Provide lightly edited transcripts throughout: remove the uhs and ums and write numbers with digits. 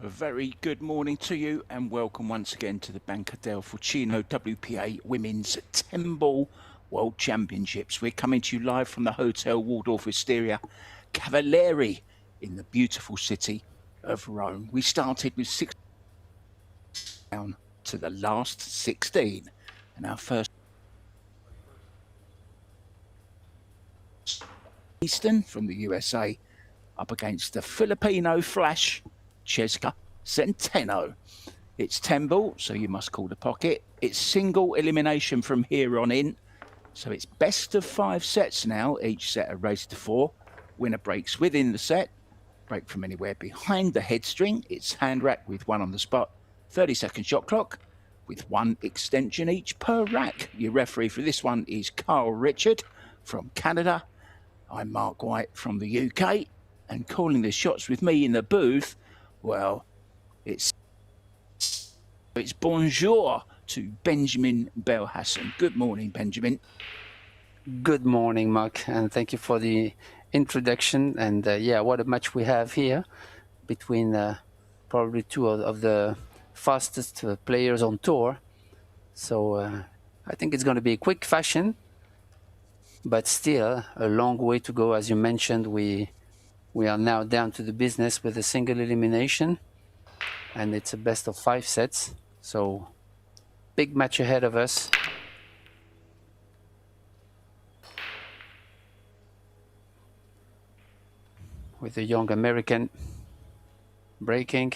A very good morning to you and welcome once again to the Banca del Fucino WPA Women's 10-Ball World Championships. We're coming to you live from the Hotel Waldorf Astoria, Cavalieri in the beautiful city of Rome. We started with 6 down to the last 16 and our first Eastern from the USA up against the Filipino flash Cheska Centeno. It's 10-ball, so you must call the pocket. It's single elimination from here on in. So it's best of 5 sets now. Each set are raised to 4. Winner breaks within the set. Break from anywhere behind the head string. It's hand rack with 1 on the spot. 30-second shot clock with 1 extension each per rack. Your referee for this one is Carl Richard from Canada. I'm Mark White from the UK. And calling the shots with me in the booth, well, it's bonjour to Benjamin Belhassan. Good morning, Benjamin. Good morning, Mark, and thank you for the introduction. And yeah, what a match we have here between probably 2 of the fastest players on tour. So I think it's going to be a quick fashion, but still a long way to go. As you mentioned, we are now down to the business with a single elimination, and it's a best of 5 sets. So big match ahead of us. With a young American breaking.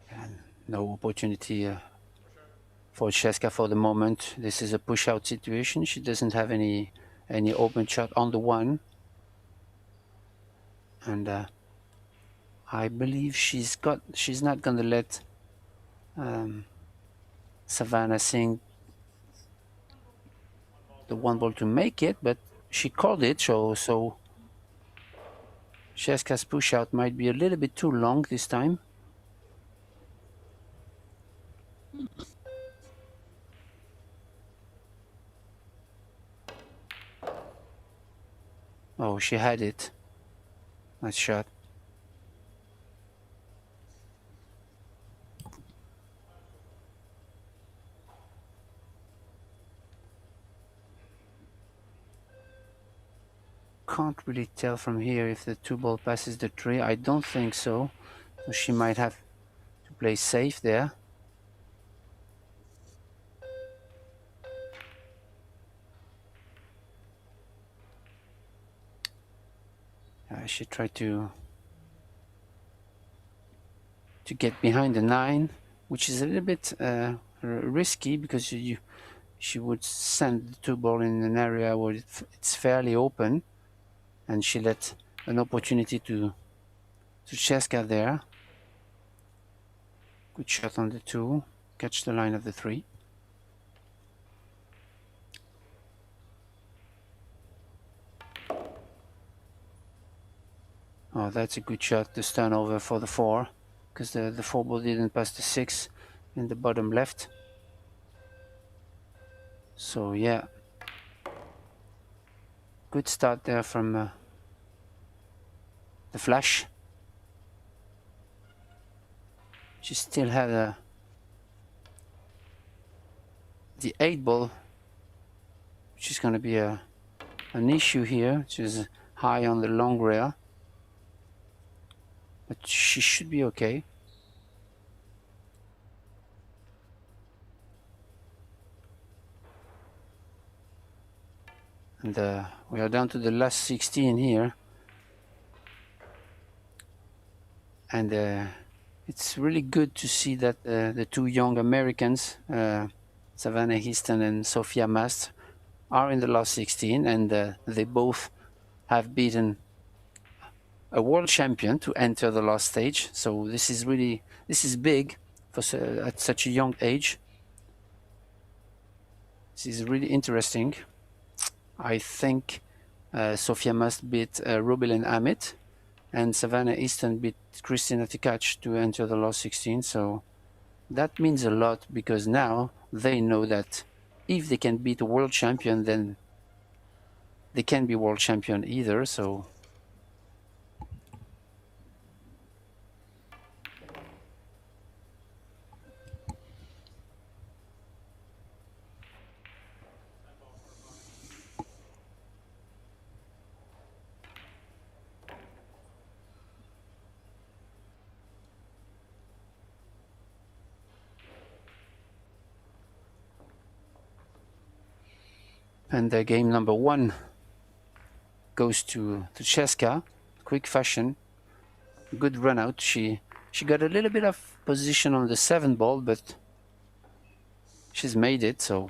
And no opportunity for Cheska for the moment. This is a push-out situation. She doesn't have any open shot on the 1. And I believe she's not going to let Savannah sing the 1 ball to make it, but she called it, so Cheska's push out might be a little bit too long this time. Oh, she had it. Nice shot. Can't really tell from here if the 2 ball passes the tree. I don't think so. So she might have to play safe there. She tried to get behind the 9, which is a little bit risky because she would send the 2 ball in an area where it's fairly open, and she let an opportunity to Cheska there. Good shot on the 2, catch the line of the 3. Oh, that's a good shot, the stun over for the 4, because the 4 ball didn't pass the 6 in the bottom left. So yeah, good start there from the flash. She still had the 8 ball, which is going to be an issue here, which is high on the long rail. But she should be okay. And we are down to the last 16 here. And it's really good to see that the 2 young Americans, Savannah Easton and Sophia Mast, are in the last 16, and they both have beaten a world champion to enter the last stage. So this is big for at such a young age. This is really interesting. I think Sophia Mast beat Rubil and Aramith, and Savannah Easton beat Christina Tikac to enter the last 16. So that means a lot, because now they know that if they can beat a world champion, then they can be world champion either. So and game number 1 goes to Cesca. Quick fashion, good run out. She got a little bit of position on the 7 ball, but she's made it. So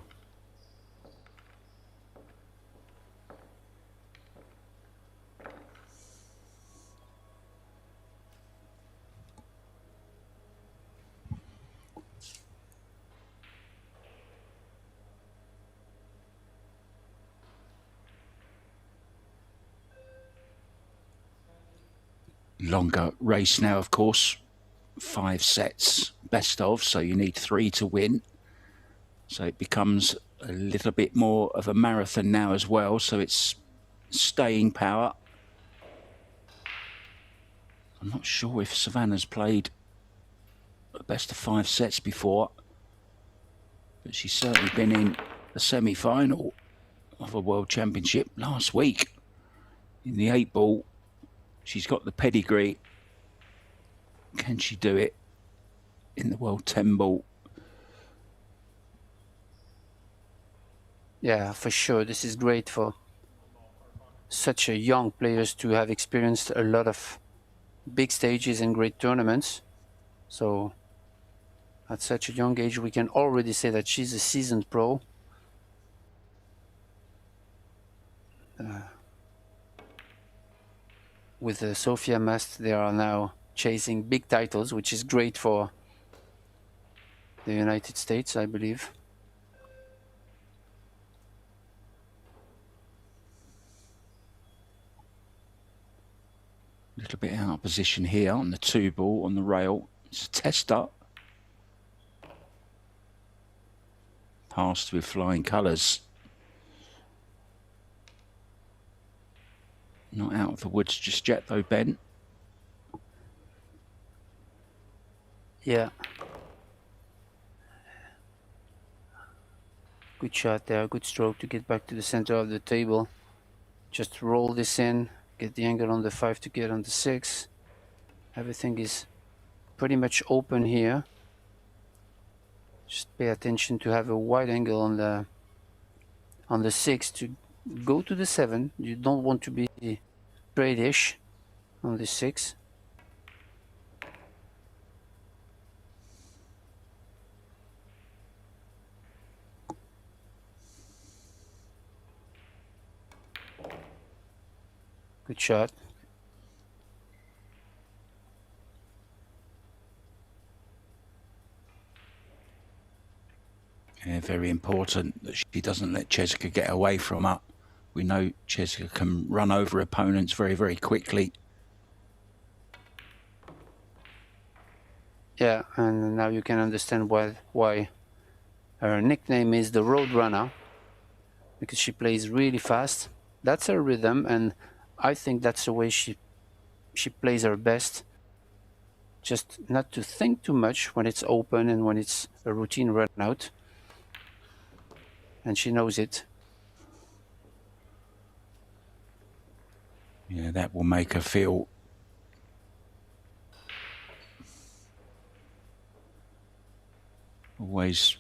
Longer race now, of course. 5 sets, best of, so you need 3 to win. So it becomes a little bit more of a marathon now as well, so it's staying power. I'm not sure if Savannah's played a best of 5 sets before, but she's certainly been in the semi-final of a World Championship last week in the 8 ball. She's got the pedigree. Can she do it in the World 10 ball? yeah, for sure. This is great for such a young players to have experienced a lot of big stages and great tournaments. So at such a young age, we can already say that she's a seasoned pro. With Sofia Mast, they are now chasing big titles, which is great for the United States, I believe. A little bit out of position here on the 2 ball on the rail. It's a tester. Passed with flying colours. Not out of the woods just yet though, Ben. Yeah. Good shot there, good stroke to get back to the center of the table. Just roll this in, get the angle on the 5 to get on the 6. Everything is pretty much open here. Just pay attention to have a wide angle on the 6 to go to the 7. You don't want to be straightish on the 6. Good shot. Yeah, very important that she doesn't let Cesca get away from her. We know Cesca can run over opponents very, very quickly. Yeah, and now you can understand why her nickname is the Road Runner, because she plays really fast. That's her rhythm, and I think that's the way she plays her best. Just not to think too much when it's open and when it's a routine run out. And she knows it. Yeah, that will make her feel always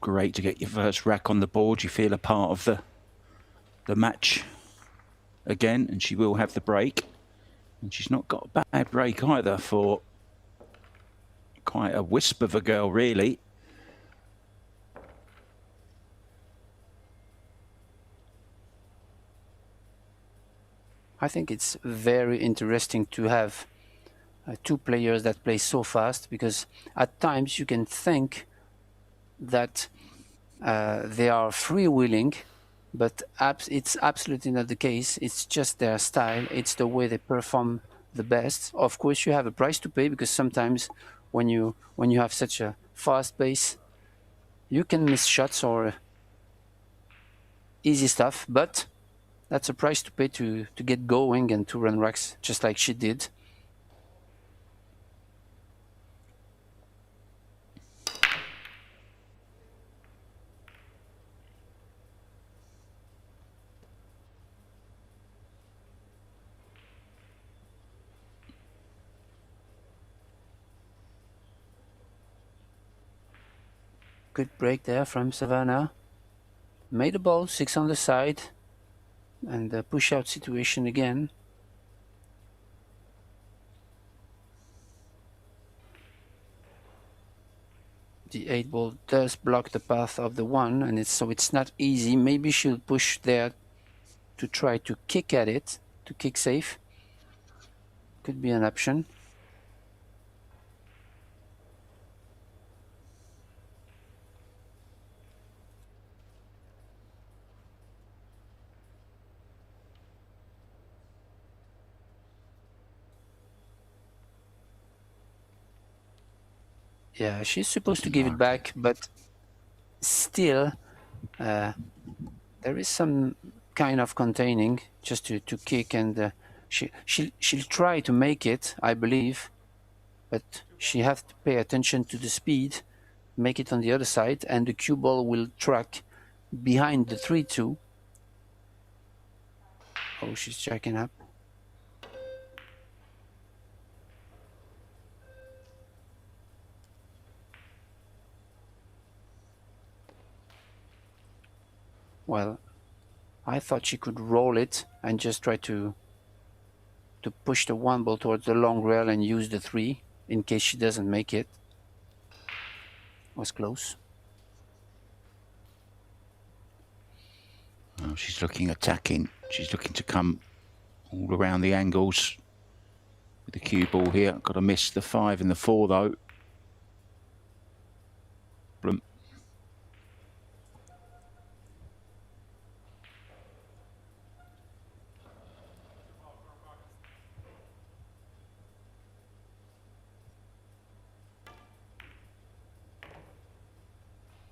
great to get your first rack on the board. You feel a part of the match again, and she will have the break. And she's not got a bad break either for quite a wisp of a girl, really. I think it's very interesting to have 2 players that play so fast, because at times you can think that they are freewheeling, but it's absolutely not the case. It's just their style. It's the way they perform the best. Of course, you have a price to pay, because sometimes when you have such a fast pace. You can miss shots or easy stuff, but that's a price to pay to get going and to run racks just like she did. Good break there from Savannah. Made a ball, 6 on the side, and a push out situation again. The 8 ball does block the path of the 1, and so it's not easy. Maybe she'll push there to try to kick at it, to kick safe. Could be an option. Yeah, she's supposed to give it back, but still, there is some kind of containing just to kick, and she'll try to make it, I believe, but she has to pay attention to the speed, make it on the other side, and the cue ball will track behind the 3-2. Oh, she's checking up. Well, I thought she could roll it and just try to push the 1 ball towards the long rail and use the 3 in case she doesn't make it. Was close. Oh, she's looking attacking. She's looking to come all around the angles with the cue ball here. Got to miss the 5 and the 4 though. Blum.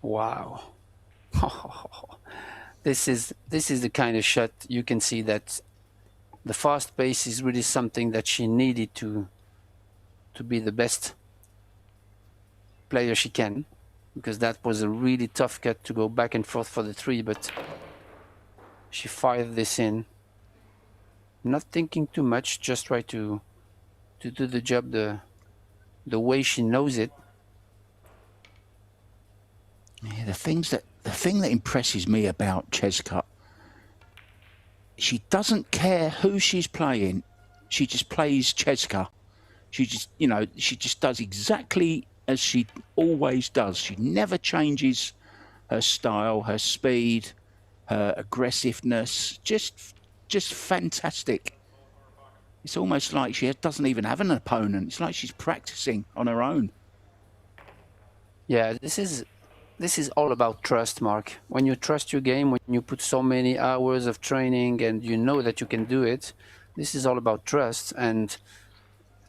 Wow. This is the kind of shot you can see that the fast pace is really something that she needed to be the best player she can, because that was a really tough cut to go back and forth for the 3, but she fired this in. Not thinking too much, just try to do the job the way she knows it. Yeah, the thing that impresses me about Cheska, she doesn't care who she's playing. She just plays Cheska. She just, she just does exactly as she always does. She never changes her style, her speed, her aggressiveness. Just fantastic. It's almost like she doesn't even have an opponent. It's like she's practicing on her own. Yeah, this is all about trust, Mark. When you trust your game, when you put so many hours of training and you know that you can do it, this is all about trust. And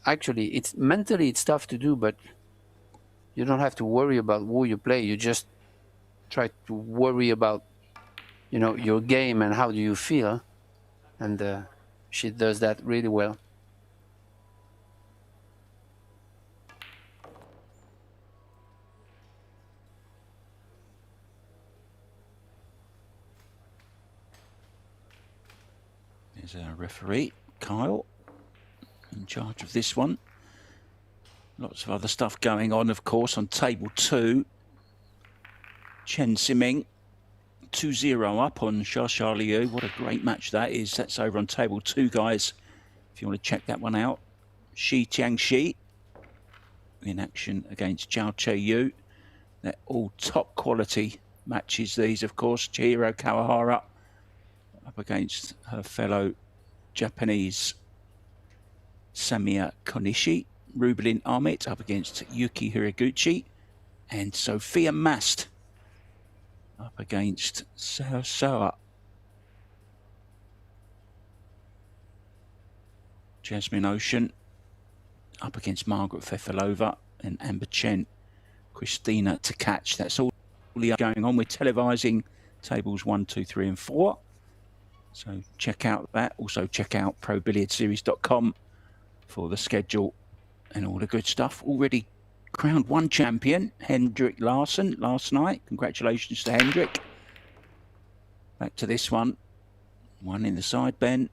actually, it's mentally it's tough to do, but you don't have to worry about who you play. You just try to worry about, your game and how do you feel. And she does that really well. There's our referee, Kyle, in charge of this one. Lots of other stuff going on, of course, on table 2. Chen Siming, 2-0 up on Xia Liu. What a great match that is. That's over on table 2, guys, if you want to check that one out. Shi Tiangxi in action against Zhao Che-Yu. They're all top quality matches, these, of course. Chihiro Kawahara up against her fellow Japanese Samiya Konishi. Rubelin Amit up against Yuki Hiraguchi. And Sophia Mast up against Sao. Jasmine Ocean up against Margaret Fefilova and Amber Chen Christina to catch. That's all going on. We're televising tables 1, 2, 3 and 4. So check out that. Also check out probilliardseries.com for the schedule and all the good stuff. Already crowned one champion, Hendrik Larsson, last night. Congratulations to Hendrik. Back to this one. One in the side bend.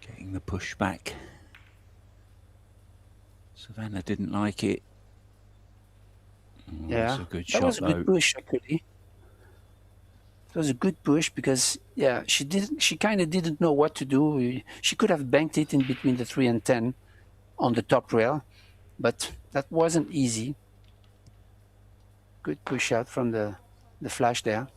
Getting the push back. Savannah didn't like it. Oh, Yeah, that's a good that shot, was a though. good push actually. It was a good push because she kind of didn't know what to do. She could have banked it in between the 3 and 10 on the top rail, but that wasn't easy. Good push out from the flash there.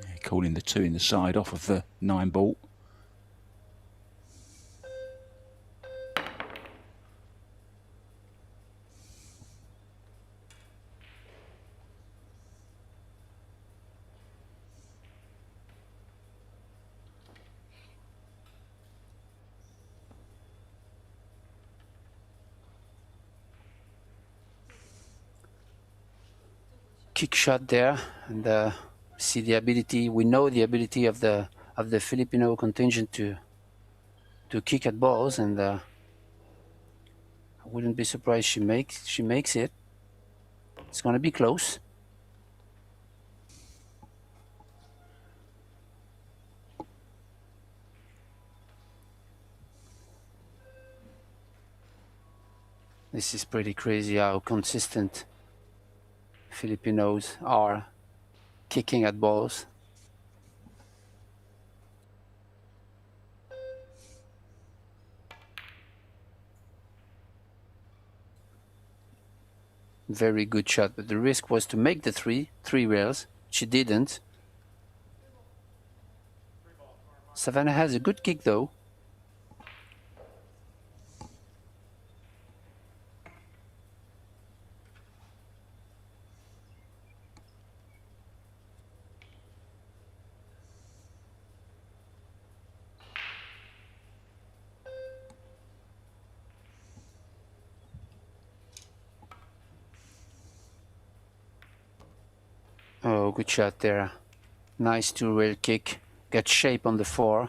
Yeah, calling the 2 in the side off of the 9 ball. Kick shot there, and see the ability. We know the ability of the Filipino contingent to kick at balls, and I wouldn't be surprised she makes it. It's gonna be close. This is pretty crazy how consistent Filipinos are kicking at balls. Very good shot, but the risk was to make the three rails. She didn't. Savannah has a good kick though. Oh, good shot there. Nice 2-rail kick. Got shape on the 4.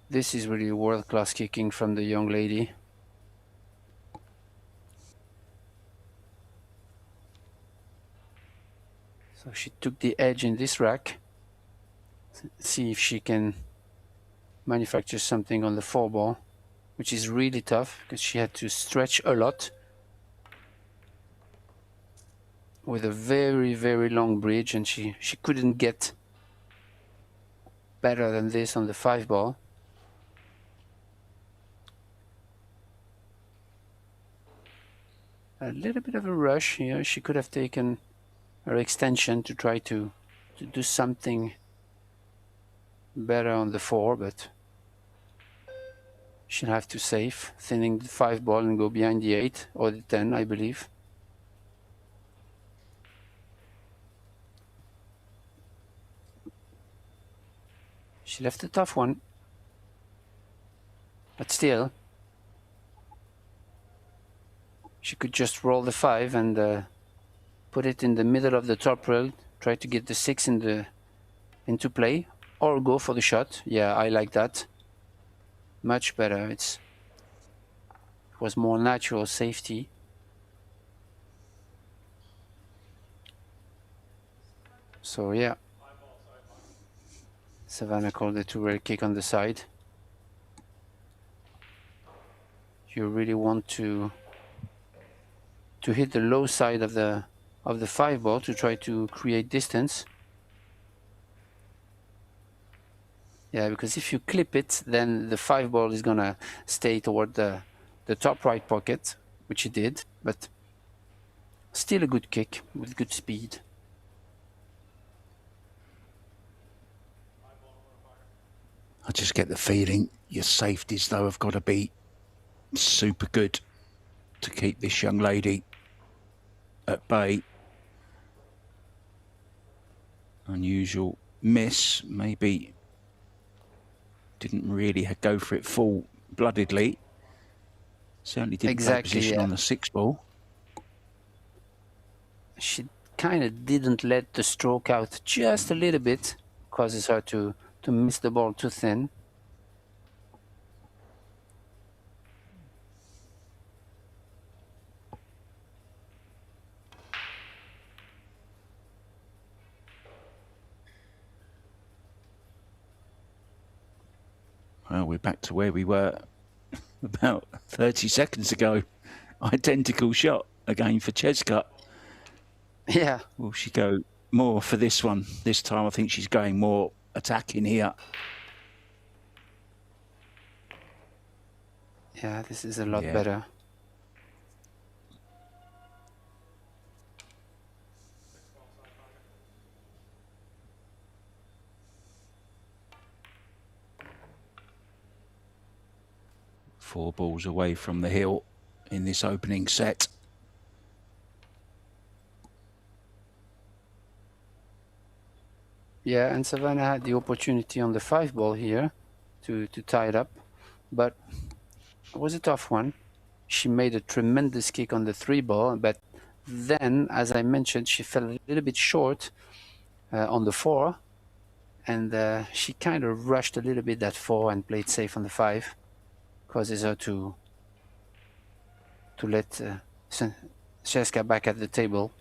This is really world-class kicking from the young lady. So she took the edge in this rack. See if she can manufacture something on the 4 ball, which is really tough because she had to stretch a lot with a very, very long bridge, and she couldn't get better than this on the 5 ball. A little bit of a rush here. She could have taken her extension to try to do something better on the 4, but she'll have to save, thinning the 5 ball and go behind the 8 or the 10, I believe. She left a tough one. But still, she could just roll the 5 and put it in the middle of the top rail, try to get the 6 into play, or go for the shot. Yeah, I like that. Much better. It was more natural safety. So yeah, Savannah called the 2-rail kick on the side. You really want to hit the low side of the 5 ball to try to create distance. Yeah, because if you clip it, then the 5 ball is gonna stay toward the top right pocket, which it did, but still a good kick with good speed. I just get the feeling your safeties, though, have got to be super good to keep this young lady at bay. Unusual miss, maybe didn't really go for it full-bloodedly. Certainly didn't take position on the 6 ball. She kind of didn't let the stroke out just a little bit, causes her to miss the ball too thin. Well, we're back to where we were about 30 seconds ago. Identical shot again for Cheska. Yeah. Will she go more for this one? This time I think she's going more attacking here. Yeah, this is a lot better. Four balls away from the hill in this opening set. Yeah, and Savannah had the opportunity on the 5 ball here to tie it up, but it was a tough one. She made a tremendous kick on the 3 ball, but then, as I mentioned, she fell a little bit short on the 4, and she kind of rushed a little bit that 4 and played safe on the 5, causes her to let Cheska back at the table,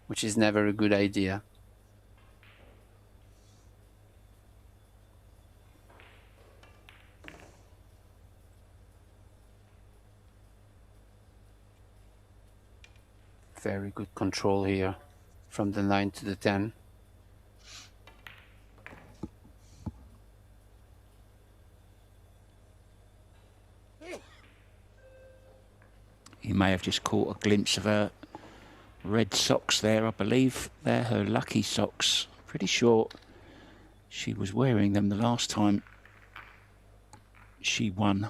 which is never a good idea. Very good control here from the 9 to the 10. You may have just caught a glimpse of her red socks there. I believe they're her lucky socks. Pretty sure she was wearing them the last time she won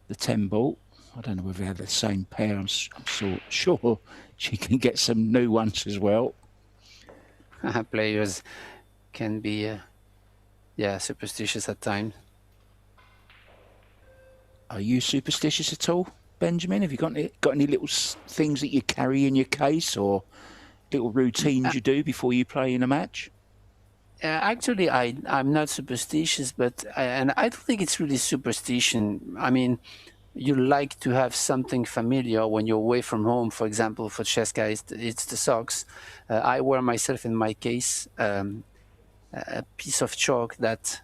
the 10 ball. I don't know whether they had the same pair. I'm sure she can get some new ones as well. Players can be, superstitious at times. Are you superstitious at all, Benjamin? Have you got any little things that you carry in your case or little routines you do before you play in a match? Actually, I'm not superstitious, but I don't think it's really superstition. I mean, you like to have something familiar when you're away from home. For example, for Cheska, it's the socks. I wear myself, in my case, a piece of chalk that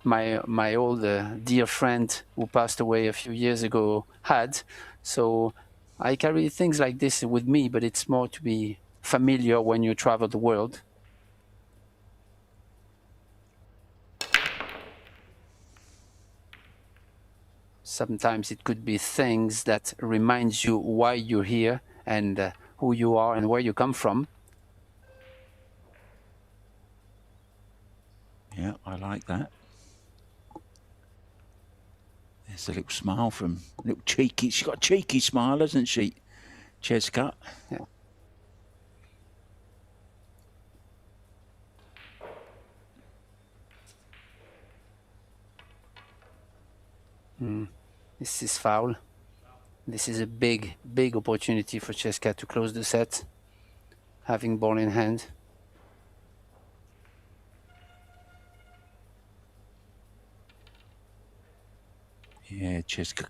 my old dear friend who passed away a few years ago had. So I carry things like this with me, but it's more to be familiar when you travel the world. Sometimes it could be things that reminds you why you're here and who you are and where you come from. Yeah, I like that. There's a little smile from little cheeky. She's got a cheeky smile, hasn't she, Cheska? Yeah. This is foul. This is a big, big opportunity for Cesca to close the set, having ball in hand. Yeah, Cesca,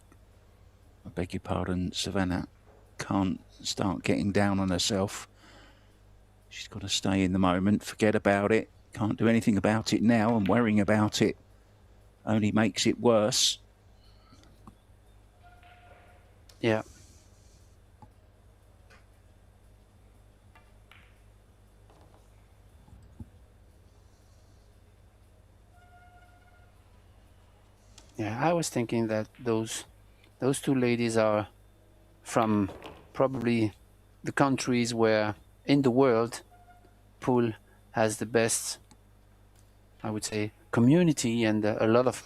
I beg your pardon, Savannah can't start getting down on herself. She's got to stay in the moment, forget about it. Can't do anything about it now, and worrying about it only makes it worse. Yeah. Yeah, I was thinking that those two ladies are from probably the countries where in the world pool has the best, I would say, community, and a lot of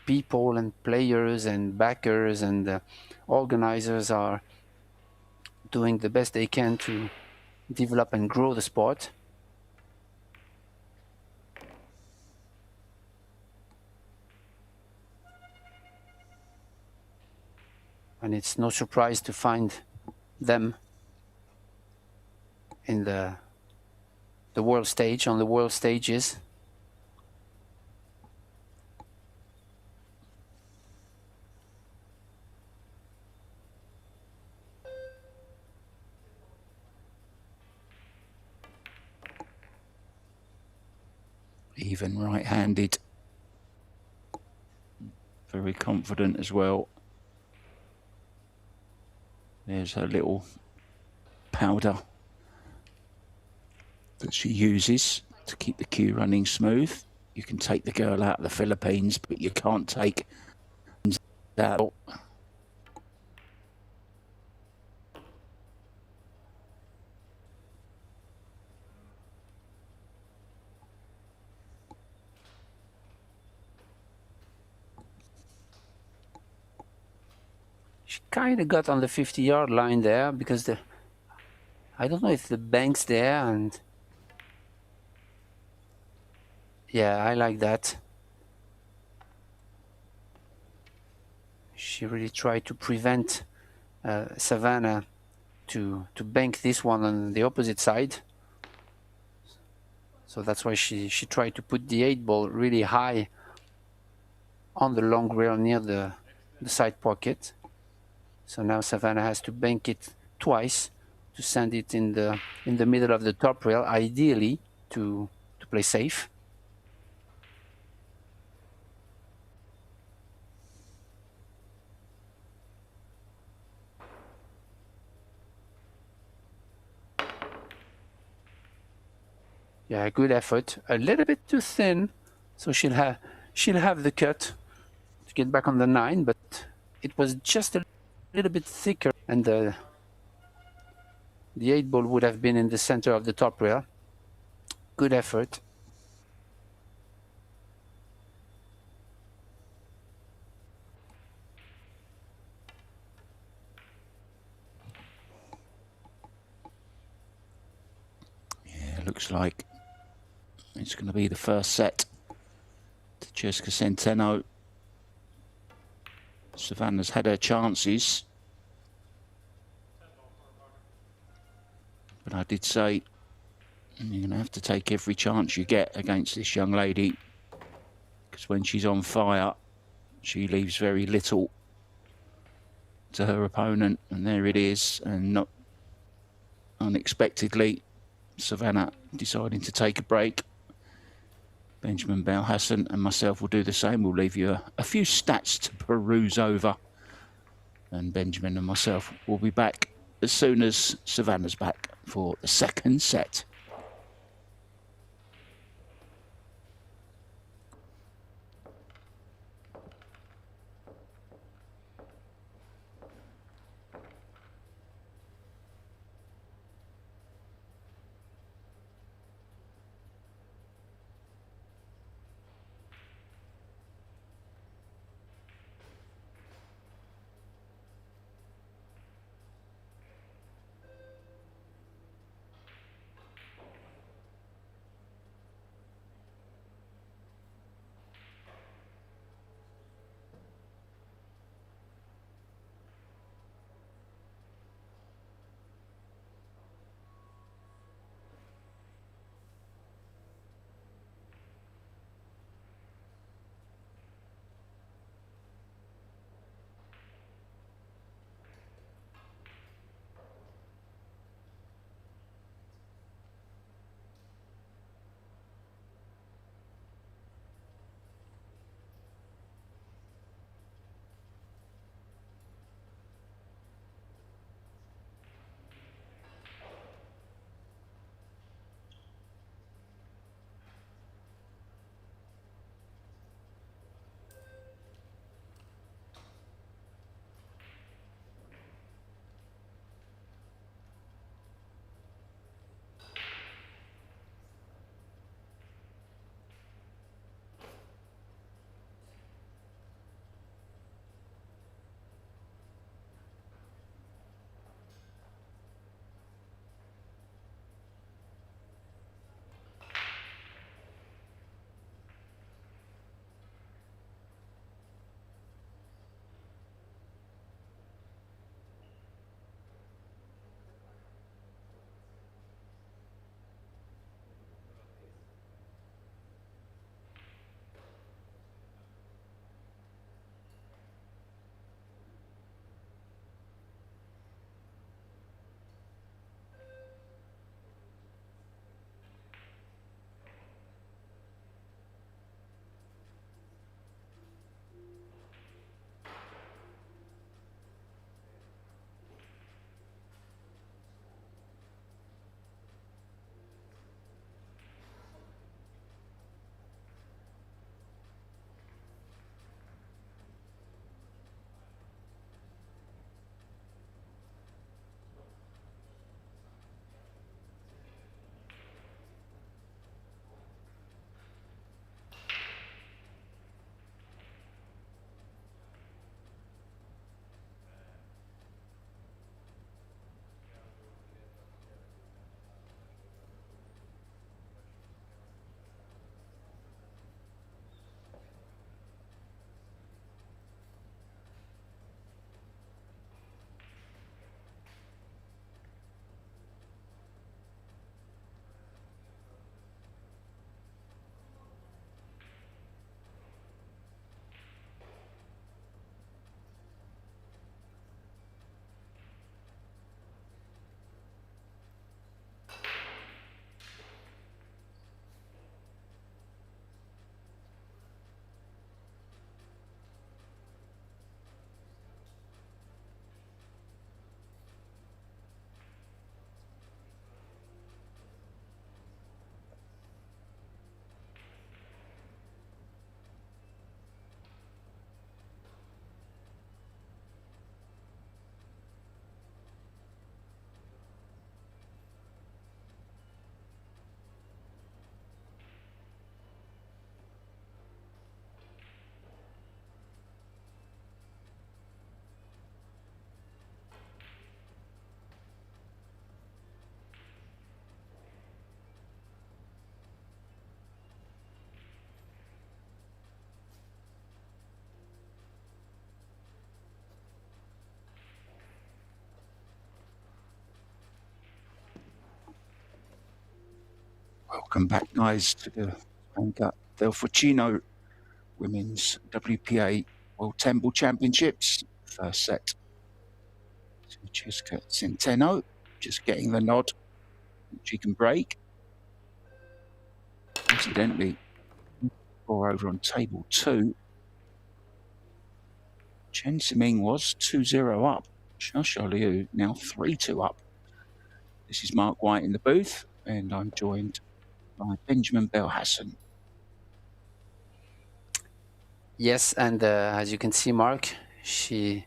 people and players and backers and organizers are doing the best they can to develop and grow the sport. And it's no surprise to find them in the world stage, on the world stages. Even right-handed. Very confident as well. There's her little powder that she uses to keep the cue running smooth. You can take the girl out of the Philippines, but you can't take that. She kind of got on the 50-yard line there because I don't know if the bank's there, and yeah, I like that. She really tried to prevent Savannah to bank this one on the opposite side. So that's why she tried to put the 8-ball really high on the long rail near the side pocket. So now Savannah has to bank it twice to send it in the middle of the top rail, ideally to play safe. Yeah, good effort. A little bit too thin, so she'll have the cut to get back on the 9, but it was just a little bit thicker, and the 8-ball would have been in the center of the top rail. Good effort. Yeah, looks like it's going to be the first set to Cesca Centeno. Savannah's had her chances, but I did say you're going to have to take every chance you get against this young lady, because when she's on fire, she leaves very little to her opponent. And there it is, and not unexpectedly, Savannah deciding to take a break. Benjamin Belhassan and myself will do the same. We'll leave you a few stats to peruse over, and Benjamin and myself will be back as soon as Savannah's back for the second set. Welcome back, guys, to the Banca del Fucino Women's WPA World Temple Championships. First set to Cesca Centeno, just getting the nod. She can break. Incidentally, 4 over on table 2. Chen Siming was 2-0 up. Xiao Liu now 3-2 up. This is Mark White in the booth, and I'm joined by Benjamin Belhassan. Yes, and as you can see, Mark, she's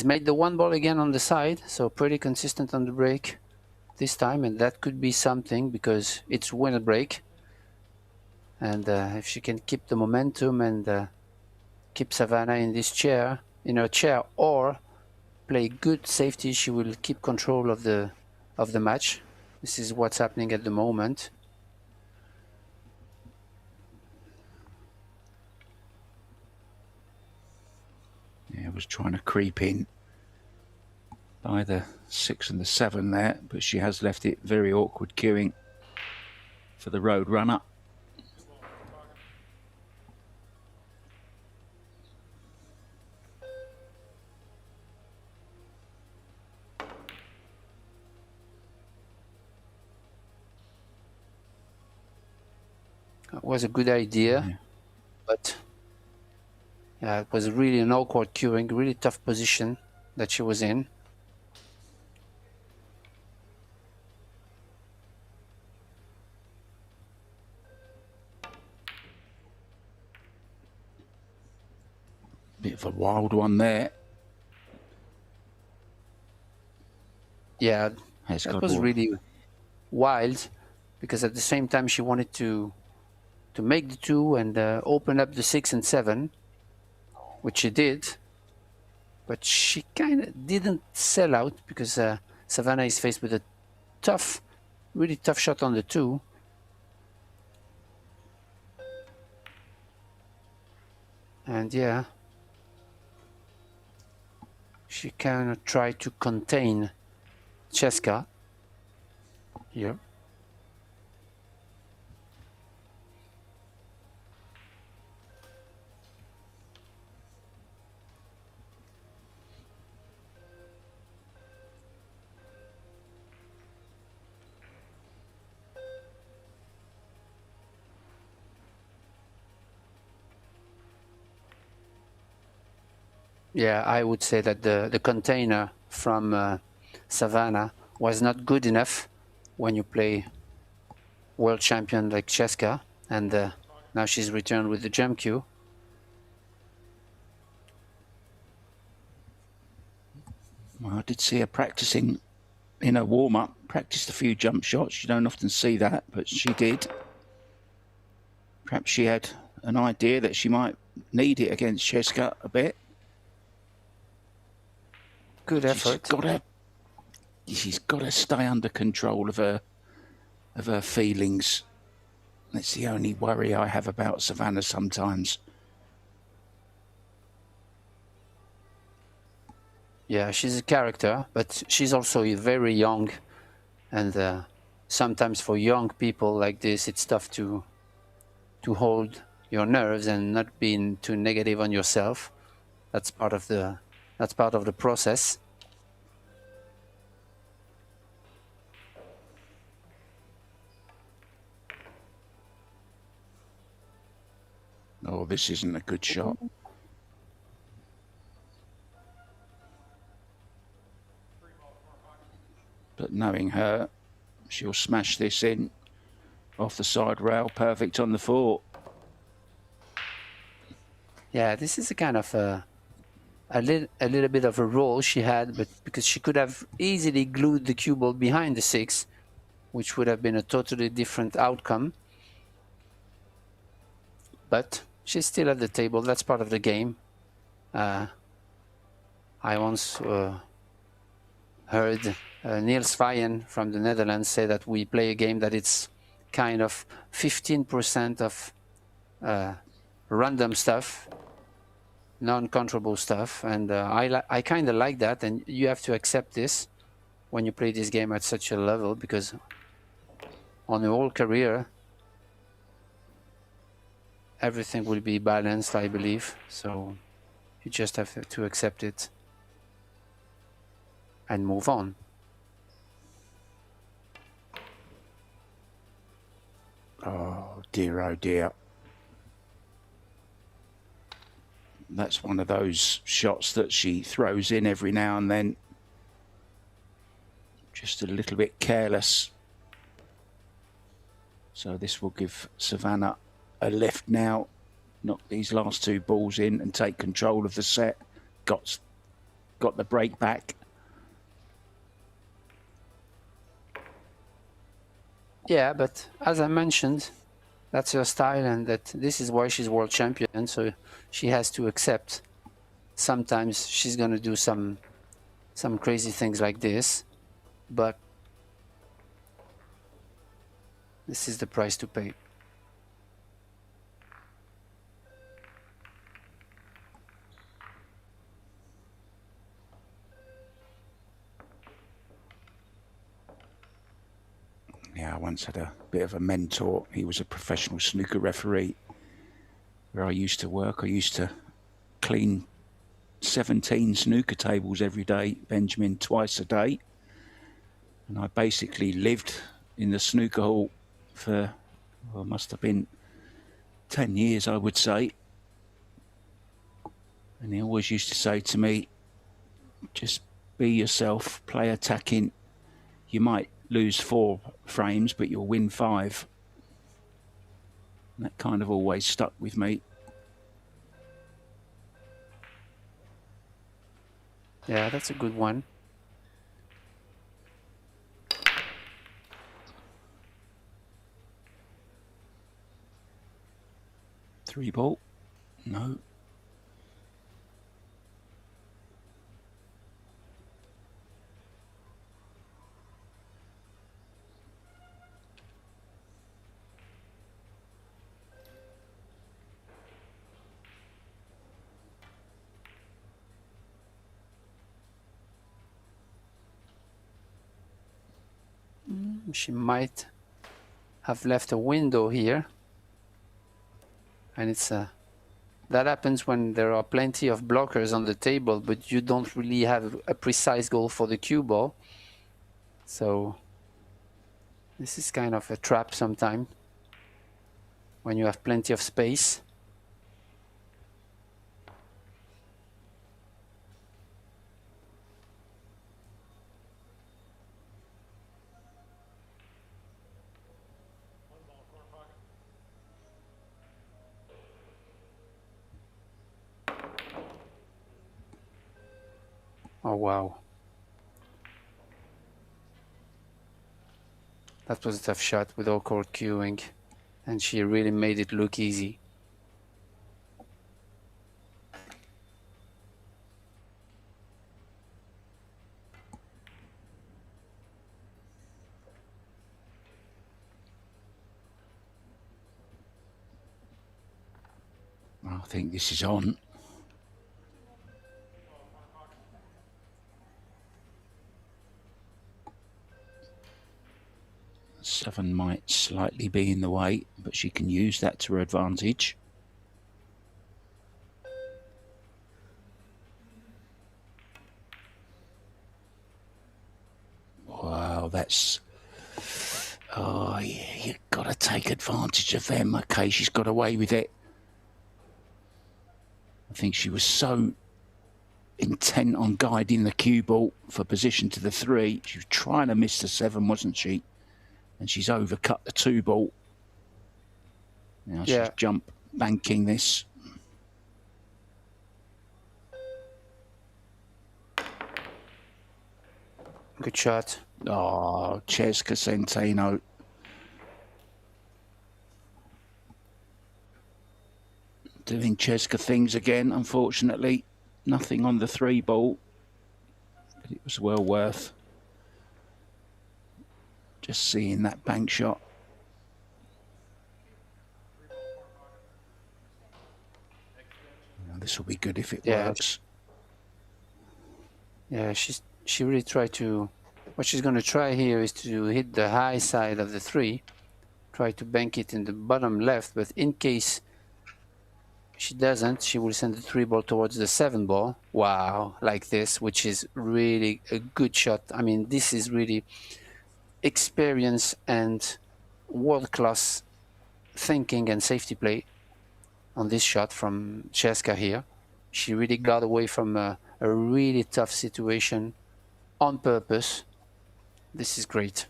made the one ball again on the side, so pretty consistent on the break this time, and that could be something because it's winner break. And if she can keep the momentum and keep Savannah in her chair, or play good safety, she will keep control of the match. This is what's happening at the moment. Yeah, was trying to creep in by the 6 and the 7 there, but she has left it very awkward queuing for the road runner. It was a good idea, Yeah. but yeah, it was really an awkward queuing, really tough position that she was in. Bit of a wild one there. Yeah, that was really wild, because at the same time she wanted to make the 2 and open up the 6 and 7, which she did, but she kind of didn't sell out because Savannah is faced with a really tough shot on the 2. And yeah, she kind of tried to contain Cesca here. Yeah, I would say that the container from Savannah was not good enough when you play world champion like Cesca, and now she's returned with the jump cue. Well, I did see her practicing in her warm-up, practiced a few jump shots. You don't often see that, but she did. Perhaps she had an idea that she might need it against Cesca a bit. Good effort. She's got to stay under control of her feelings. That's the only worry I have about Savannah sometimes. Yeah, she's a character, but she's also very young, and sometimes for young people like this, it's tough to hold your nerves and not being too negative on yourself. That's part of the process. Oh, this isn't a good shot. But knowing her, she'll smash this in off the side rail, perfect on the 4. Yeah, this is a kind of a little bit of a roll she had, but because she could have easily glued the cue ball behind the 6, which would have been a totally different outcome. But she's still at the table. That's part of the game. I once heard Niels Vayen from the Netherlands say that we play a game that it's kind of 15% of random stuff, non-controllable stuff, and I kind of like that, and you have to accept this when you play this game at such a level, because on her whole career, everything will be balanced, I believe. So you just have to accept it and move on. Oh dear. That's one of those shots that she throws in every now and then. Just a little bit careless. So this will give Savannah a lift now. Knock these last two balls in and take control of the set. Got the break back. Yeah, but as I mentioned, that's her style, and that this is why she's world champion. So she has to accept sometimes she's going to do some crazy things like this, but this is the price to pay. Yeah, I once had a bit of a mentor. He was a professional snooker referee where I used to work. I used to clean 17 snooker tables every day, Benjamin, twice a day. And I basically lived in the snooker hall for, well, must have been 10 years, I would say. And he always used to say to me, just be yourself, play attacking. You might lose 4 frames, but you'll win 5. And that kind of always stuck with me. Yeah, that's a good one. Three ball? No. She might have left a window here, and it's that happens when there are plenty of blockers on the table, but you don't really have a precise goal for the cue ball. So this is kind of a trap sometimes when you have plenty of space. Oh, wow. That was a tough shot with all court queuing, and she really made it look easy. I think this is on. Seven might slightly be in the way, but she can use that to her advantage. Wow, that's... Oh, yeah, you've got to take advantage of them. Okay, she's got away with it. I think she was so intent on guiding the cue ball for position to the 3. She was trying to miss the 7, wasn't she? And she's overcut the 2 ball. Now she's jump banking this. Good shot. Oh, Cesca Centeno. Doing Cesca things again, unfortunately. Nothing on the 3 ball. But it was well worth just seeing that bank shot. Now, this will be good if it works. Yeah, she really tried to... What she's going to try here is to hit the high side of the 3 try to bank it in the bottom left, but in case she doesn't, she will send the 3 ball towards the 7 ball. Wow, like this, which is really a good shot. I mean, this is really experience and world-class thinking and safety play on this shot from Cesca here. She really got away from a really tough situation on purpose. This is great.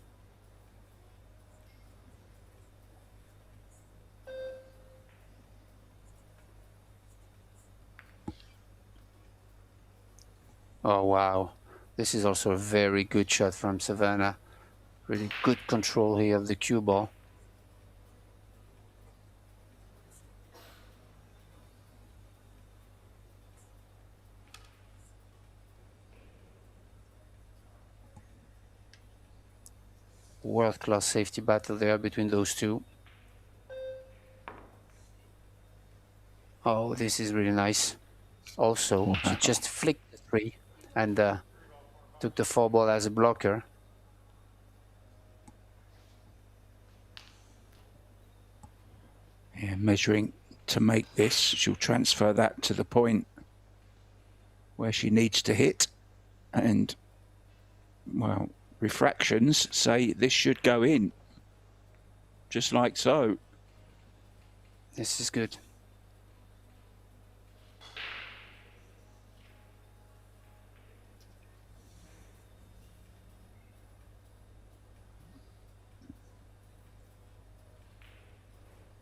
Oh, wow. This is also a very good shot from Savannah. Really good control here of the cue ball. World-class safety battle there between those two. Oh, this is really nice. Also, she just flicked the 3 and took the 4 ball as a blocker. Yeah, measuring to make this. She'll transfer that to the point where she needs to hit. And, well, refractions say this should go in. Just like so. This is good.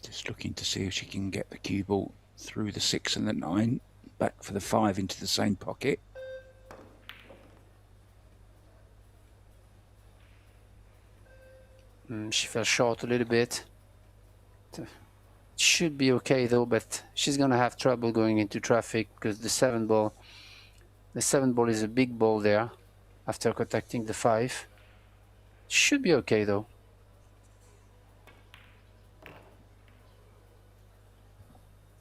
Just looking to see if she can get the cue ball through the 6 and the 9, back for the 5 into the same pocket. She fell short a little bit. Should be okay though, but she's gonna have trouble going into traffic because the 7 ball is a big ball there after contacting the 5. Should be okay though.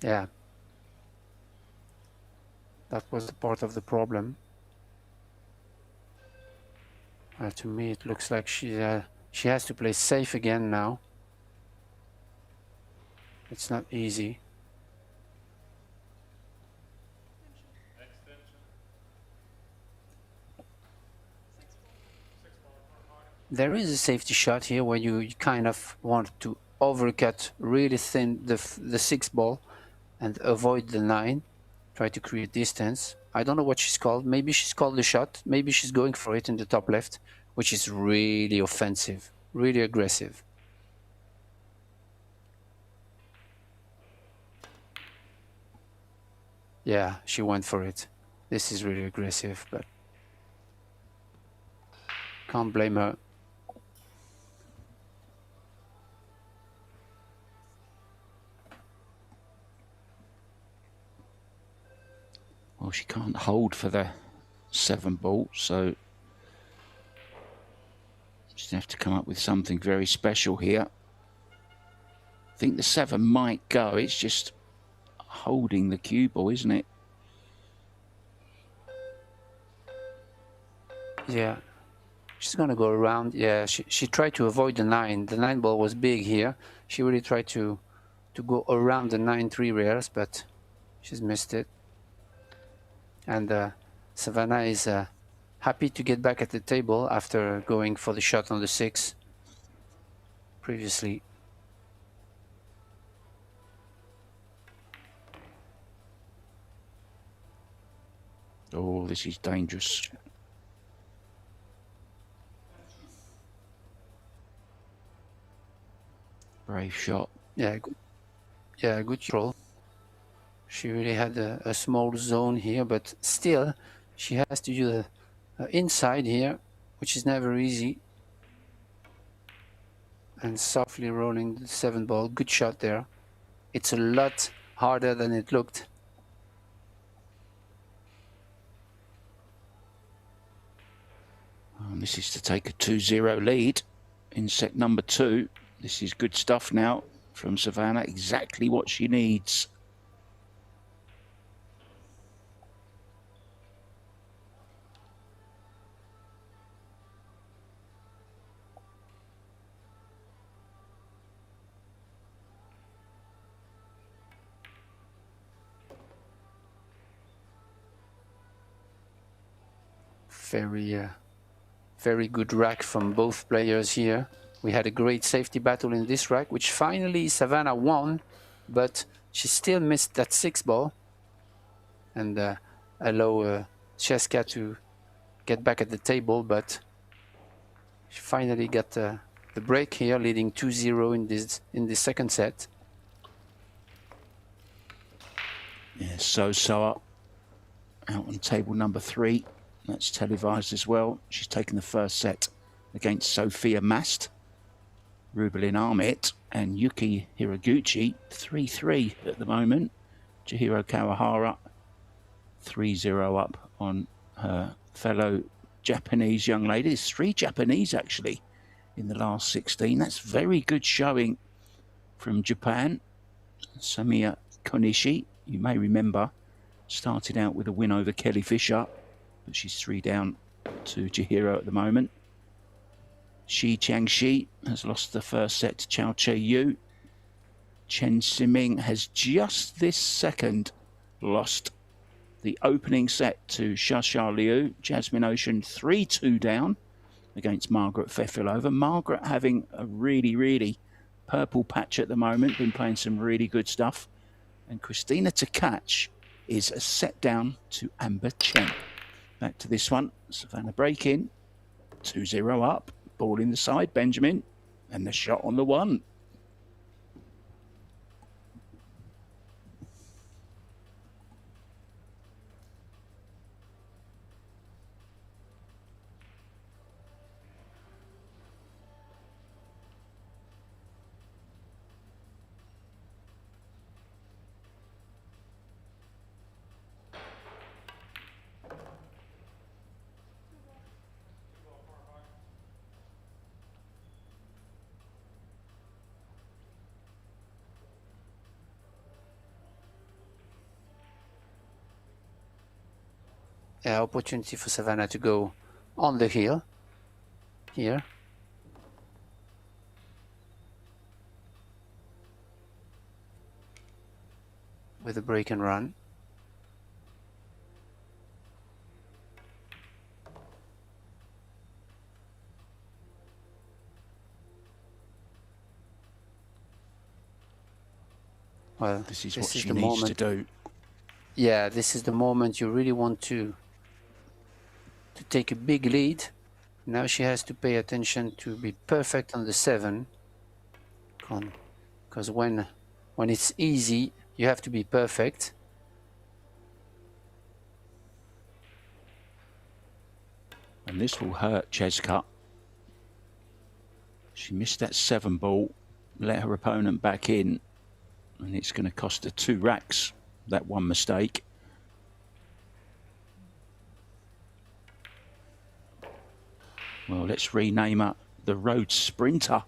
Yeah, that was part of the problem. To me, it looks like she has to play safe again now. It's not easy. There is a safety shot here where you kind of want to overcut really thin the 6 ball and avoid the 9. Try to create distance. I don't know what she's called. Maybe she's called the shot. Maybe she's going for it in the top left, which is really offensive, really aggressive. Yeah, she went for it. This is really aggressive, but can't blame her. Well, she can't hold for the 7 ball, so she's going to have to come up with something very special here. I think the 7 might go. It's just holding the cue ball, isn't it? Yeah, she's gonna go around. Yeah, she tried to avoid the 9. The 9 ball was big here. She really tried to go around the 9-3 rails, but she's missed it. And Savannah is happy to get back at the table after going for the shot on the 6 previously. Oh, this is dangerous. Brave shot. Yeah, good control. She really had a small zone here, but still she has to do the inside here, which is never easy. And softly rolling the 7 ball. Good shot there. It's a lot harder than it looked. And this is to take a 2-0 lead in set number 2. This is good stuff now from Savannah. Exactly what she needs. Very good rack from both players here. We had a great safety battle in this rack, which finally Savannah won, but she still missed that 6 ball and allow Cheska to get back at the table, but she finally got the break here, leading 2-0 in this second set. Yeah, so out on table number 3. That's televised as well. She's taken the first set against Sophia Mast, Rubelin Aramith, and Yuki Hiraguchi, 3-3 at the moment. Chihiro Kawahara, 3-0 up on her fellow Japanese young lady. There's 3 Japanese actually in the last 16. That's very good showing from Japan. Samiya Konishi, you may remember, started out with a win over Kelly Fisher, but she's 3 down to Chihiro at the moment. Shi Changxi has lost the first set to Chao Che-yu. Chen Siming has just this second lost the opening set to Xia Liu. Jasmine Ocean 3-2 down against Margaret Fefilova. Margaret having a really purple patch at the moment, been playing some really good stuff. And Christina Tkach is a set down to Amber Chen. Back to this one, Savannah break in, 2-0 up, ball in the side, Benjamin, and the shot on the 1. Opportunity for Savannah to go on the hill here. With a break and run. Well, this is what she needs to do. Yeah, this is the moment you really want to take a big lead. Now she has to pay attention to be perfect on the 7. Because when it's easy, you have to be perfect. And this will hurt Cheska. She missed that 7 ball, let her opponent back in, and it's going to cost her 2 racks, that one mistake. Well, let's rename her the Road Sprinter.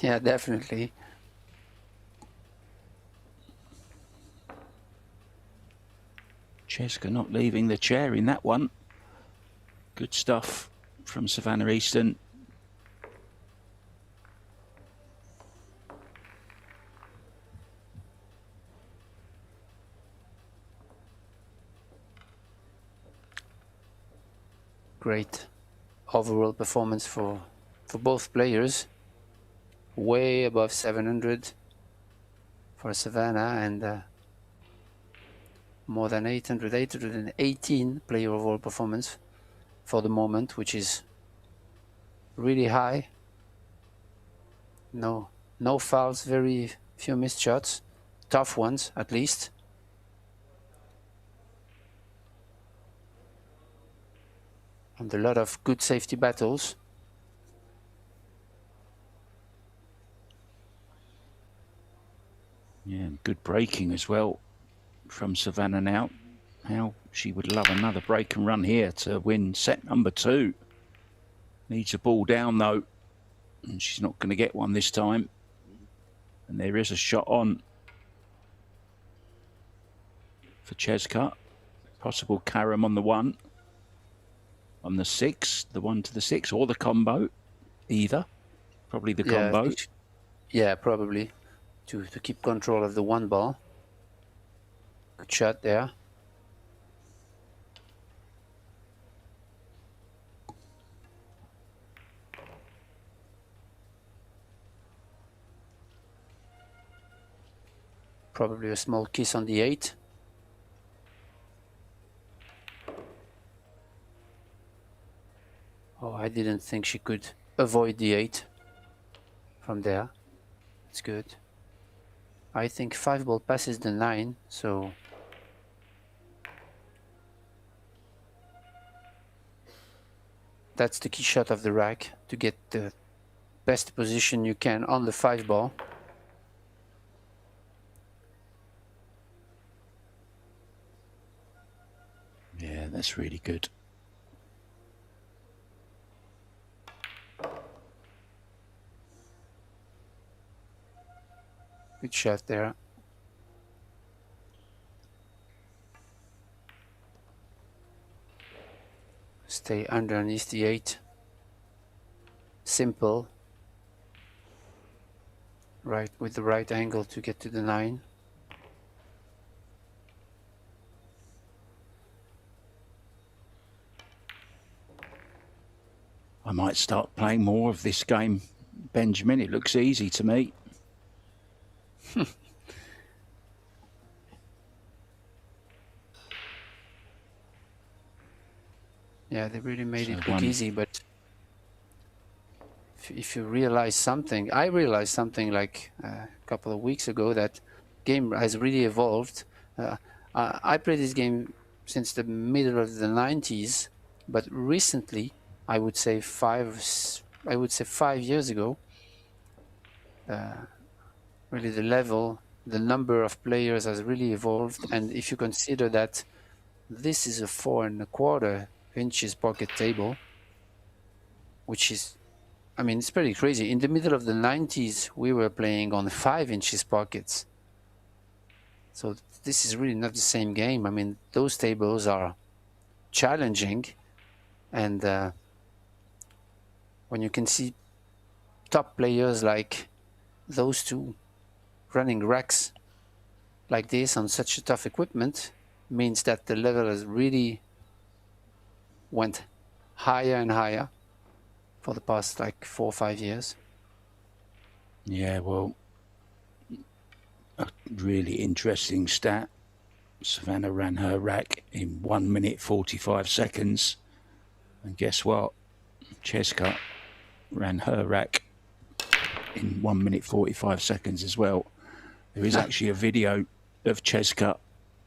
Yeah, definitely. Cheska not leaving the chair in that one. Good stuff from Savannah Easton. Great overall performance for both players. Way above 700 for Savannah, and more than 818 player overall performance for the moment, which is really high. No fouls, very few missed shots, tough ones at least. And a lot of good safety battles. Yeah, good breaking as well from Savannah now. How she would love another break and run here to win set number 2. Needs a ball down though, and she's not going to get one this time. And there is a shot on for Cheska. Possible carom on the 1. On the 6, the 1 to the 6, or the combo, either. Probably the combo. Yeah, probably. To keep control of the 1 ball. Good shot there. Probably a small kiss on the 8. Oh, I didn't think she could avoid the 8 from there. That's good. I think 5 ball passes the 9, so that's the key shot of the rack, to get the best position you can on the 5 ball. Yeah, that's really good. Good shot there. Stay underneath the 8. Simple. Right, with the right angle to get to the 9. I might start playing more of this game, Benjamin. It looks easy to me. Yeah, they really made So it look easy, but if you realize something, I realized something like a couple of weeks ago, that game has really evolved. I played this game since the middle of the 90s, but recently, I would say 5 years ago, really the level, the number of players has really evolved. And if you consider that this is a 4.25 inches pocket table, which is, I mean, it's pretty crazy. In the middle of the 90s, we were playing on 5 inches pockets. So this is really not the same game. I mean, those tables are challenging. And when you can see top players like those two running racks like this on such a tough equipment, means that the level has really went higher and higher for the past like 4 or 5 years. Yeah, well, a really interesting stat. Savannah ran her rack in 1 minute 45 seconds. And guess what? Cheska ran her rack in 1 minute 45 seconds as well. There is actually a video of Cheska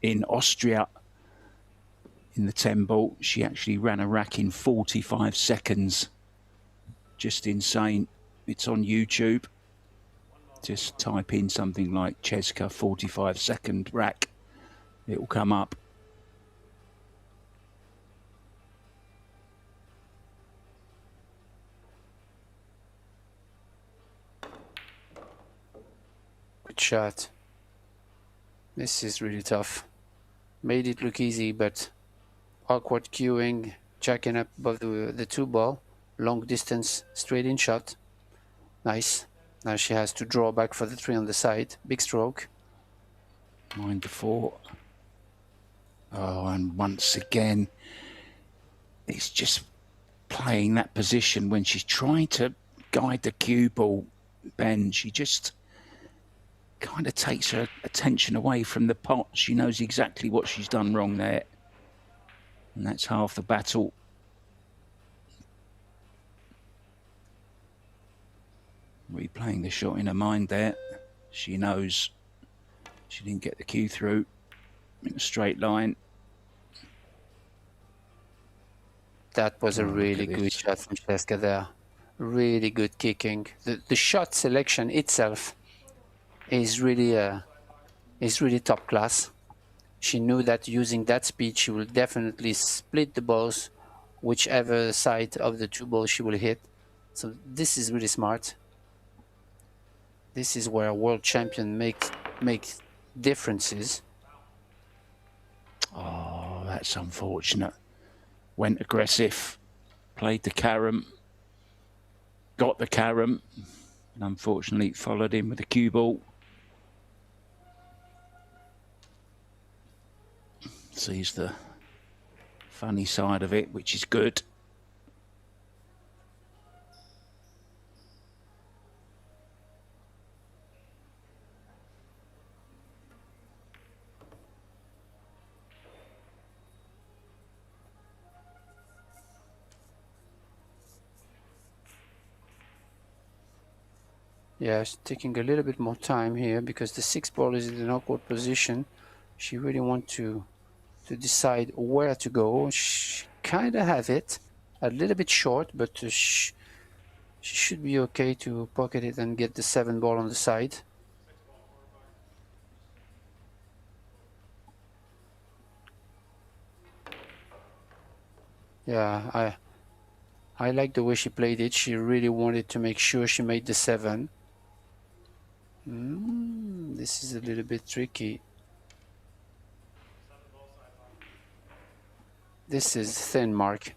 in Austria in the 10 ball. She actually ran a rack in 45 seconds. Just insane. It's on YouTube. Just type in something like Cheska 45-second rack. It will come up. Good shot. This is really tough. Made it look easy, but awkward queuing, jacking up above the 2 ball, long distance, straight in shot. Nice. Now she has to draw back for the 3 on the side. Big stroke. Mind the 4. Oh, and once again, it's just playing that position when she's trying to guide the cue ball, Ben. She just kind of takes her attention away from the pot. She knows exactly what she's done wrong there. And that's half the battle. Replaying the shot in her mind there. She knows she didn't get the cue through in a straight line. That was a really good shot from Cheska there. Really good kicking. The shot selection itself is really top class. She knew that using that speed, she will definitely split the balls, whichever side of the 2 balls she will hit. So this is really smart. This is where a world champion makes differences. Oh, that's unfortunate. Went aggressive, played the carom, got the carom, and unfortunately followed in with the cue ball. Sees the funny side of it, which is good. Yeah, she's taking a little bit more time here because the 6 ball is in an awkward position. She really wants to decide where to go. She kind of have it, a little bit short, but she should be okay to pocket it and get the 7 ball on the side. Yeah, I like the way she played it. She really wanted to make sure she made the 7. This is a little bit tricky. This is thin, Mark.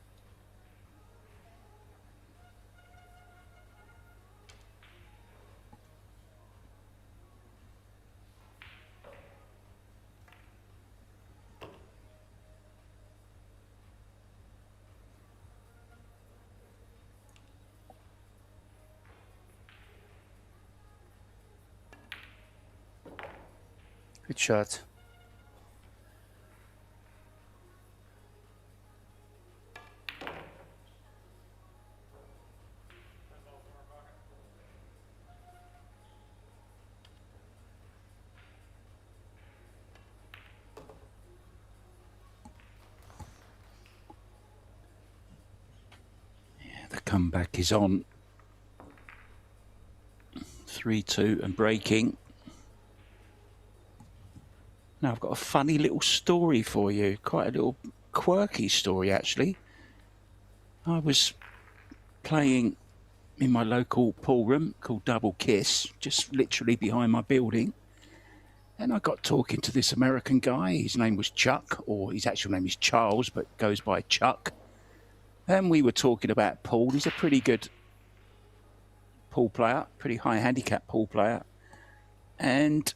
Good shot. The comeback is on. 3-2 and breaking. Now I've got a funny little story for you. Quite a little quirky story, actually. I was playing in my local pool room called Double Kiss, just literally behind my building. And I got talking to this American guy. His name was Chuck, or his actual name is Charles, but goes by Chuck. And we were talking about pool. He's a pretty good pool player, pretty high handicap pool player. And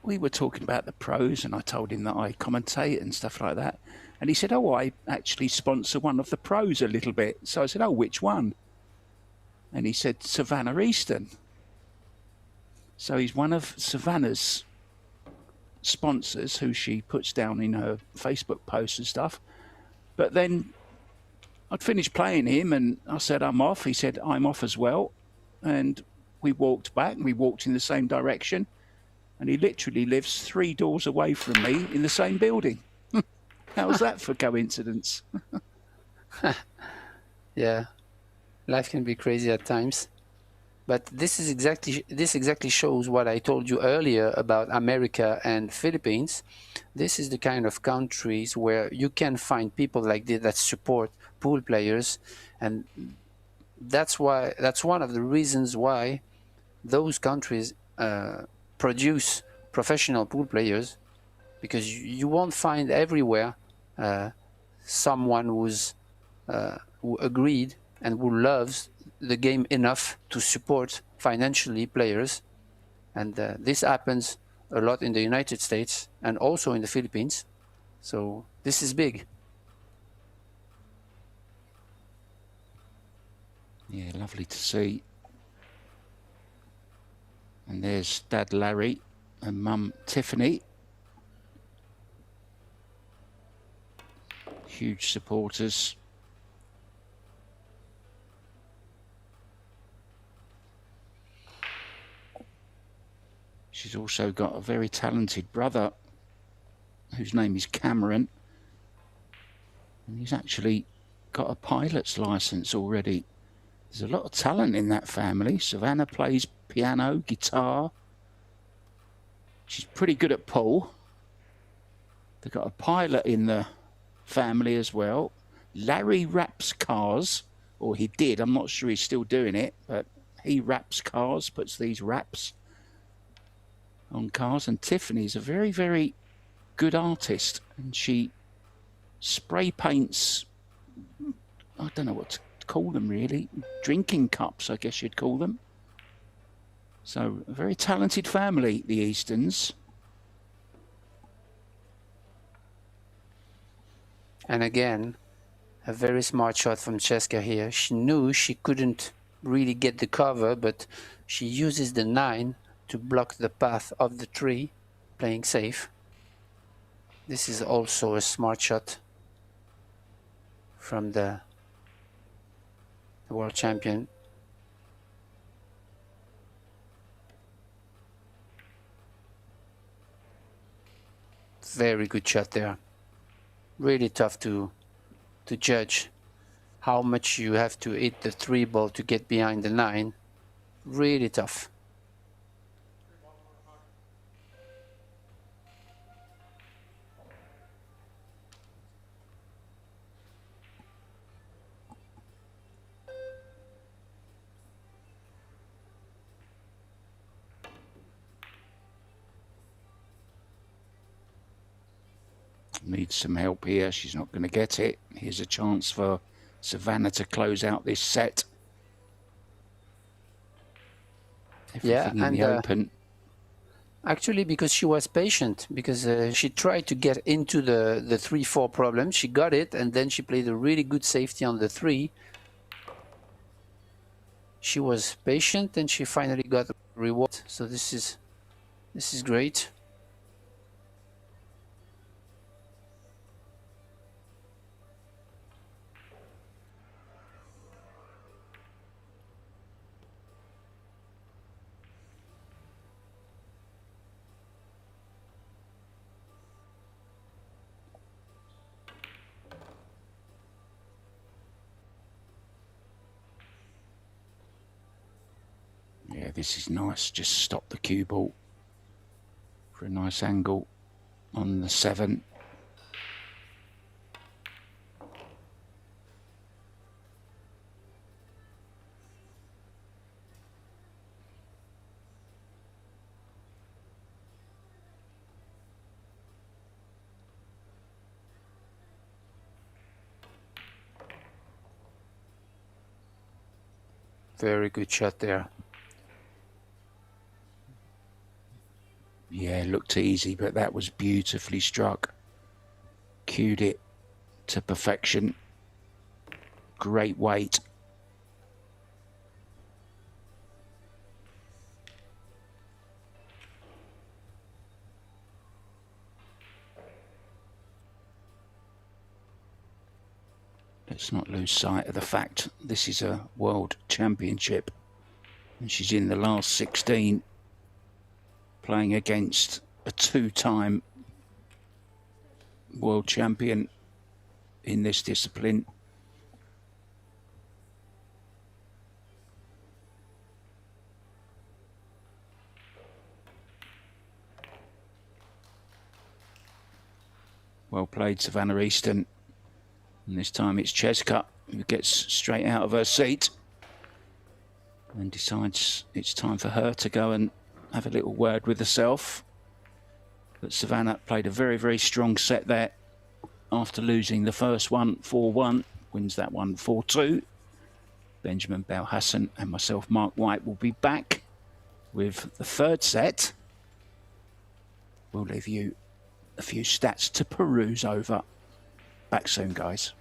we were talking about the pros, and I told him that I commentate and stuff like that. And he said, oh, I actually sponsor one of the pros a little bit. So I said, oh, which one? And he said, Savannah Easton. So he's one of Savannah's sponsors, who she puts down in her Facebook posts and stuff. But then I'd finished playing him and I said, I'm off. He said, I'm off as well. And we walked back and we walked in the same direction. And he literally lives 3 doors away from me in the same building. How was that for coincidence? Yeah, life can be crazy at times. But this exactly shows what I told you earlier about America and Philippines. This is the kind of countries where you can find people like this that support pool players, and that's one of the reasons why those countries produce professional pool players, because you won't find everywhere someone who agreed and who loves the game enough to support financially players. And this happens a lot in the United States and also in the Philippines. So this is big. Yeah, lovely to see. And there's Dad Larry and Mum Tiffany. Huge supporters. She's also got a very talented brother whose name is Cameron. And he's actually got a pilot's license already. There's a lot of talent in that family. Savannah plays piano, guitar. She's pretty good at pool. They've got a pilot in the family as well. Larry wraps cars, or he did. I'm not sure he's still doing it, but he wraps cars, puts these wraps on cars. And Tiffany's a very, very good artist, and she spray paints, I don't know what to call them really, drinking cups, I guess you'd call them. So a very talented family, the Easterns. And again, a very smart shot from Cheska here. She knew she couldn't really get the cover, but she uses the 9 to block the path of the tree, playing safe. This is also a smart shot from the world champion. Very good shot there. Really tough to judge how much you have to hit the 3 ball to get behind the 9. Really tough. Needs some help here. She's not going to get it. Here's a chance for Savannah to close out this set. Everything in the open. Actually, because she was patient, because she tried to get into the 3-4 problem. She got it, and then she played a really good safety on the 3. She was patient, and she finally got a reward. So this is great. Yeah, this is nice. Just stop the cue ball for a nice angle on the 7. Very good shot there. Yeah, it looked easy, but that was beautifully struck. Cued it to perfection. Great weight. Let's not lose sight of the fact this is a world championship. And she's in the last 16. Playing against a 2-time world champion in this discipline. Well played, Savannah Easton. And this time it's Cheska who gets straight out of her seat and decides it's time for her to go and have a little word with herself. But Savannah played a very, very strong set there after losing the first one 4-1. Wins that one 4-2. Benjamin Belhassan and myself, Mark White, will be back with the third set. We'll leave you a few stats to peruse over. Back soon, guys.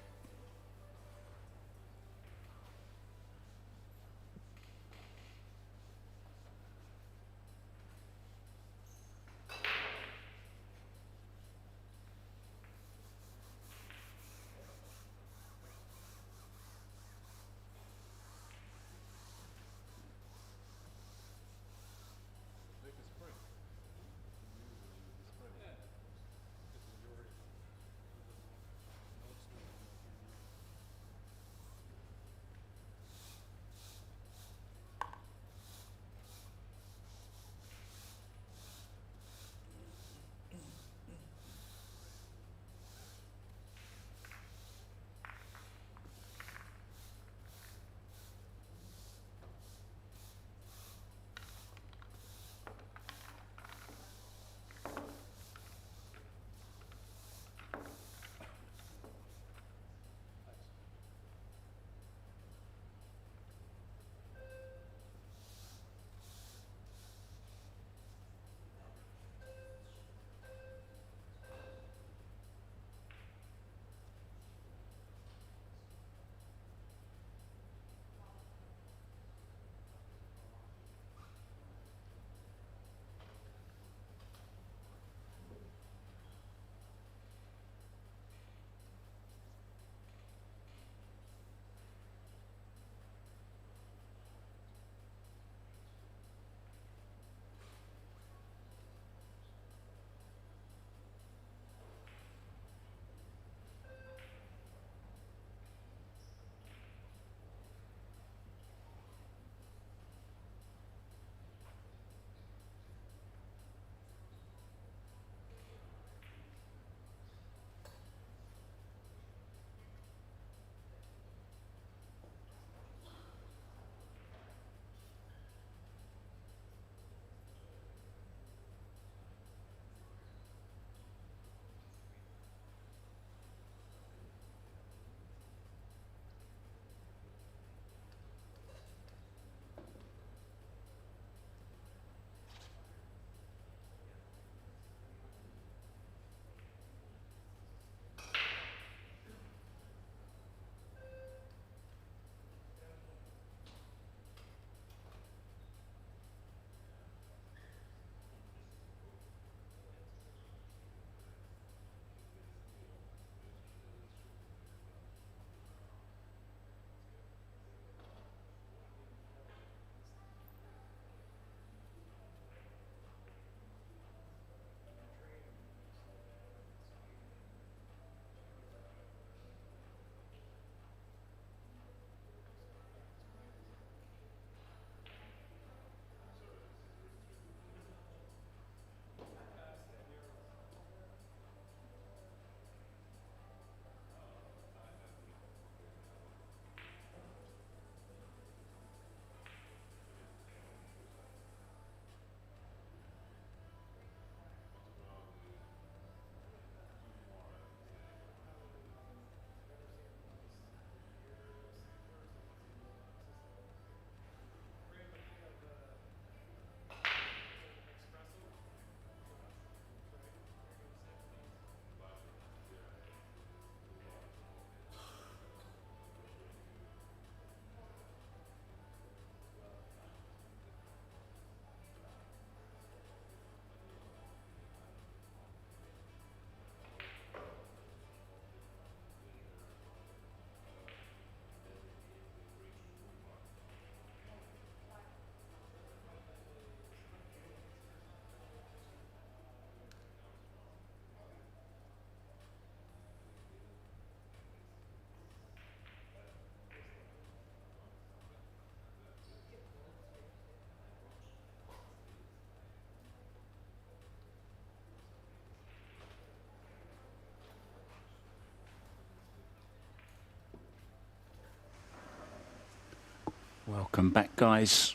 Welcome back, guys,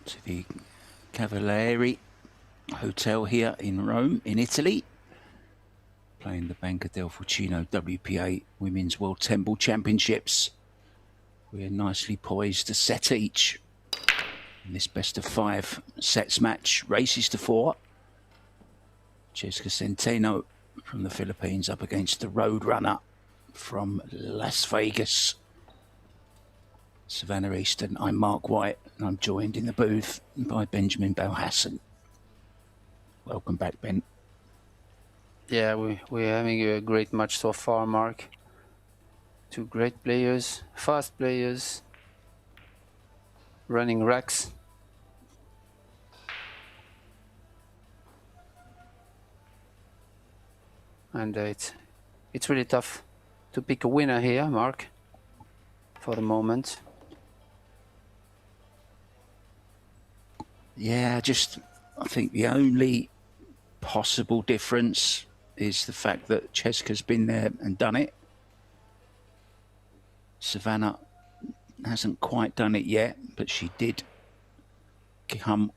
to the Cavalieri Hotel here in Rome, in Italy. Playing the Banca del Fucino WPA Women's World 10 Ball Championships. We're nicely poised, a set each in this best of 5 sets match. Races to 4. Cesca Centeno from the Philippines up against the Roadrunner from Las Vegas, Savannah Easton. I'm Mark White, and I'm joined in the booth by Benjamin Belhassan. Welcome back, Ben. Yeah, we're having a great match so far, Mark. 2 great players, fast players, running racks. And it's really tough to pick a winner here, Mark, for the moment. Yeah, I think the only possible difference is the fact that Cesca's been there and done it. Savannah hasn't quite done it yet, but she did come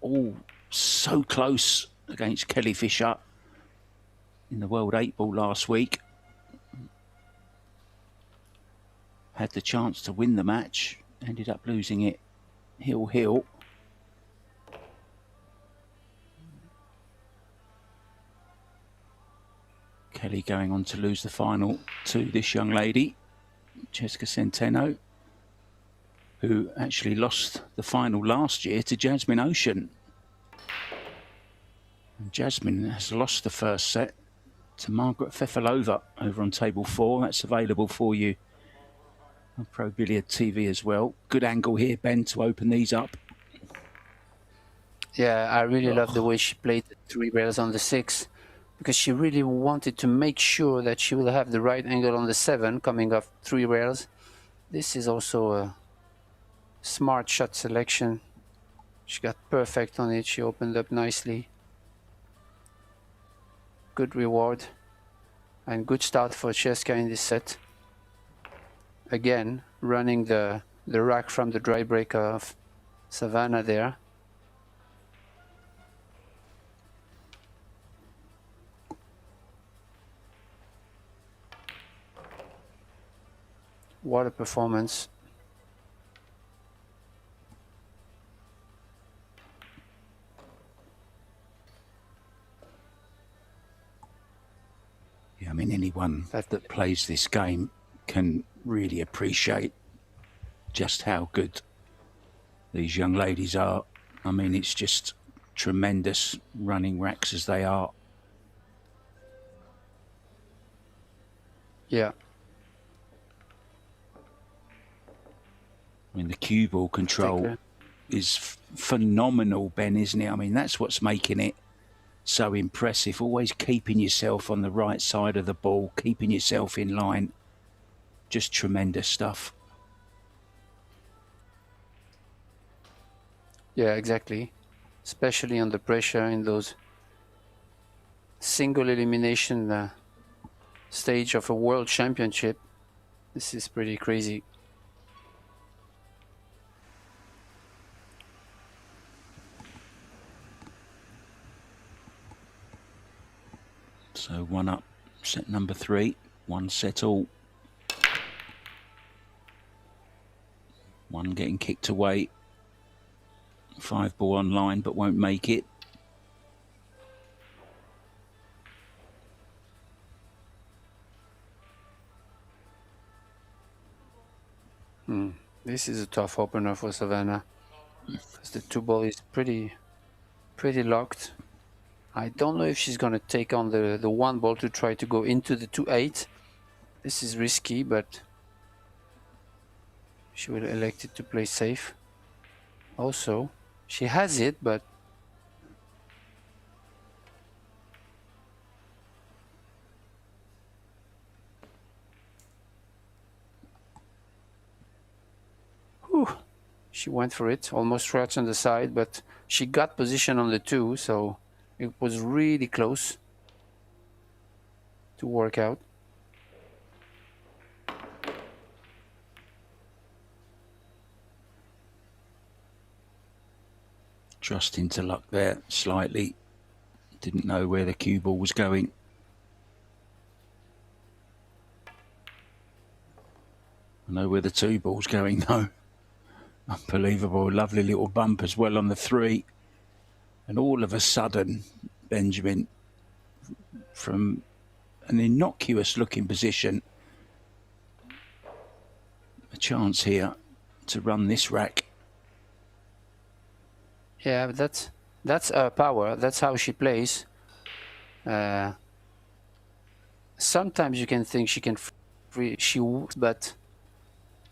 so close against Kelly Fisher in the World 8 Ball last week. Had the chance to win the match, ended up losing it heel. Kelly going on to lose the final to this young lady, Cesca Centeno, who actually lost the final last year to Jasmine Ocean. And Jasmine has lost the first set to Margaret Fefalova over on table 4. That's available for you on Pro Billiard TV as well. Good angle here, Ben, to open these up. Yeah, I really love the way she played the 3 rails on the 6, because she really wanted to make sure that she will have the right angle on the 7 coming off 3 rails. This is also a smart shot selection. She got perfect on it. She opened up nicely. Good reward and good start for Cesca in this set. Again, running the rack from the dry break of Savannah there. What a performance. Yeah, I mean, anyone that plays this game can really appreciate just how good these young ladies are. I mean, it's just tremendous running racks as they are. Yeah. I mean, the cue ball control is phenomenal, Ben, isn't it? I mean, that's what's making it so impressive. Always keeping yourself on the right side of the ball, keeping yourself in line. Just tremendous stuff. Yeah, exactly. Especially under pressure in those single elimination stage of a world championship. This is pretty crazy. So 1 up, set number 3, 1 set all. 1 getting kicked away. 5 ball online, but won't make it. This is a tough opener for Savannah, because the 2 ball is pretty locked. I don't know if she's going to take on the 1 ball to try to go into the 2-8. This is risky, but she will elect it to play safe. Also, she has it, but she went for it, almost scratched on the side, but she got position on the 2, so it was really close to work out. Just into luck there slightly. Didn't know where the cue ball was going. I know where the 2 ball's going though. Unbelievable, lovely little bump as well on the 3. And all of a sudden, Benjamin, from an innocuous looking position, a chance here to run this rack. Yeah, but that's her power. That's how she plays. Sometimes you can think she can she walks, but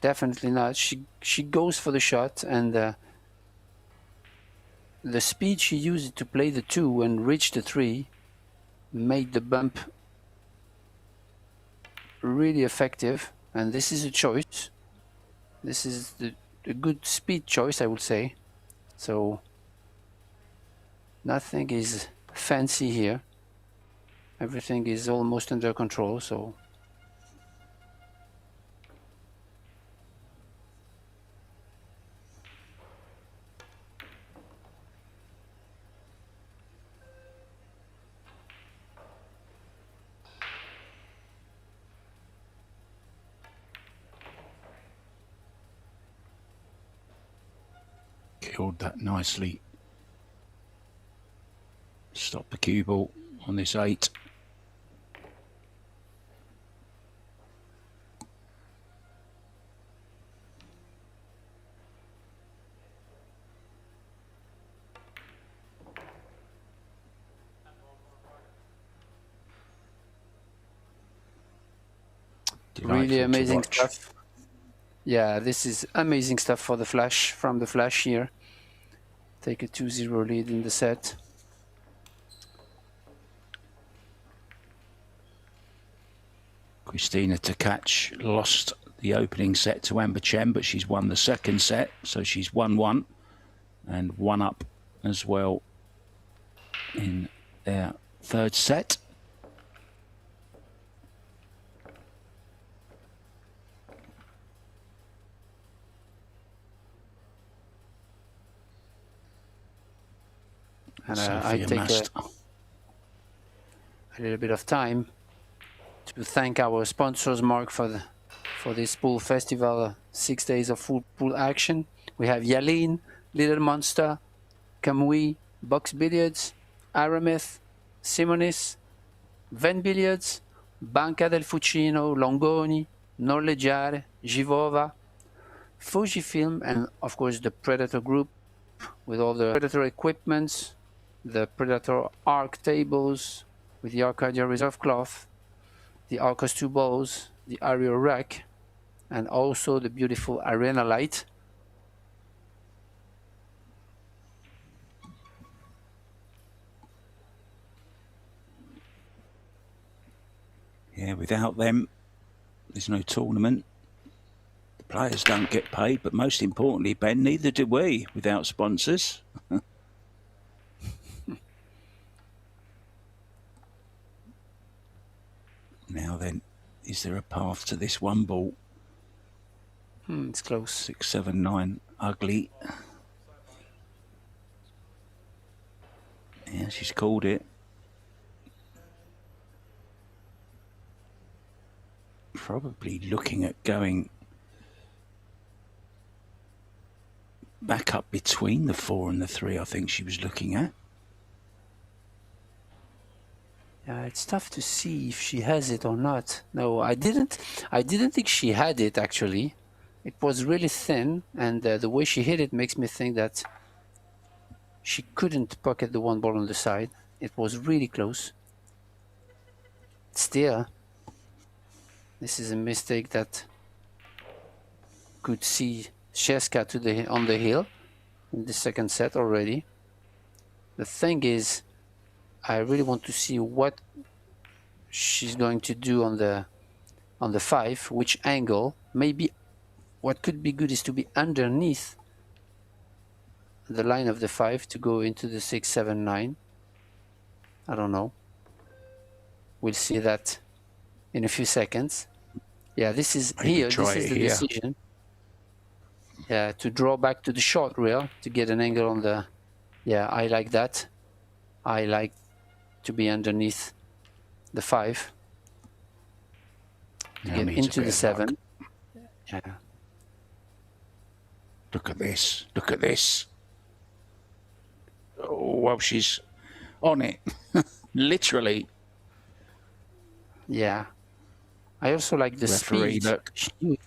definitely not. She goes for the shot, and the speed she used to play the 2 and reach the 3 made the bump really effective. And this is a choice. This is a good speed choice, I would say. So nothing is fancy here. Everything is almost under control. So killed that nicely. Stop the cue ball on this 8. really amazing stuff. Yeah, this is amazing stuff for the flash, from the flash here. Take a 2-0 lead in the set. Christina Tkach lost the opening set to Amber Chen, but she's won the second set, so she's 1-1 and 1 up as well in their third set. And I take a little bit of time to thank our sponsors, Mark, for this pool festival, 6 days of full pool action. We have Yalin, Little Monster, Kamui, Box Billiards, Aramith, Simonis, Venbilliards, Banca del Fucino, Longoni, Noleggiare, Givova, Fujifilm, and of course the Predator Group with all the Predator equipments, the Predator Arc tables with the Arcadia Reserve cloth, the Arcos 2 balls, the AeroRack, and also the beautiful Arena light. Yeah, without them, there's no tournament. The players don't get paid, but most importantly, Ben, neither do we without sponsors. Now then, is there a path to this 1 ball? It's close. 6, 7, 9, ugly. Yeah, she's called it. Probably looking at going back up between the 4 and the 3, I think she was looking at. Yeah, it's tough to see if she has it or not. No, I didn't think she had it, actually. It was really thin, and the way she hit it makes me think that she couldn't pocket the 1 ball on the side. It was really close. Still, this is a mistake that could see Sheska on the hill in the second set already. The thing is, I really want to see what she's going to do on the 5, which angle. Maybe what could be good is to be underneath the line of the 5 to go into the 6, 7, 9. I don't know. We'll see that in a few seconds. Yeah, this is here. This is the decision. Yeah, to draw back to the short rail to get an angle on the Yeah, I like that. I like to be underneath the 5 to Now get needs a into bit the of 7. luck. Yeah. Look at this. Look at this. Oh, well, she's on it. Literally. Yeah. I also like the Referee, speed look. she used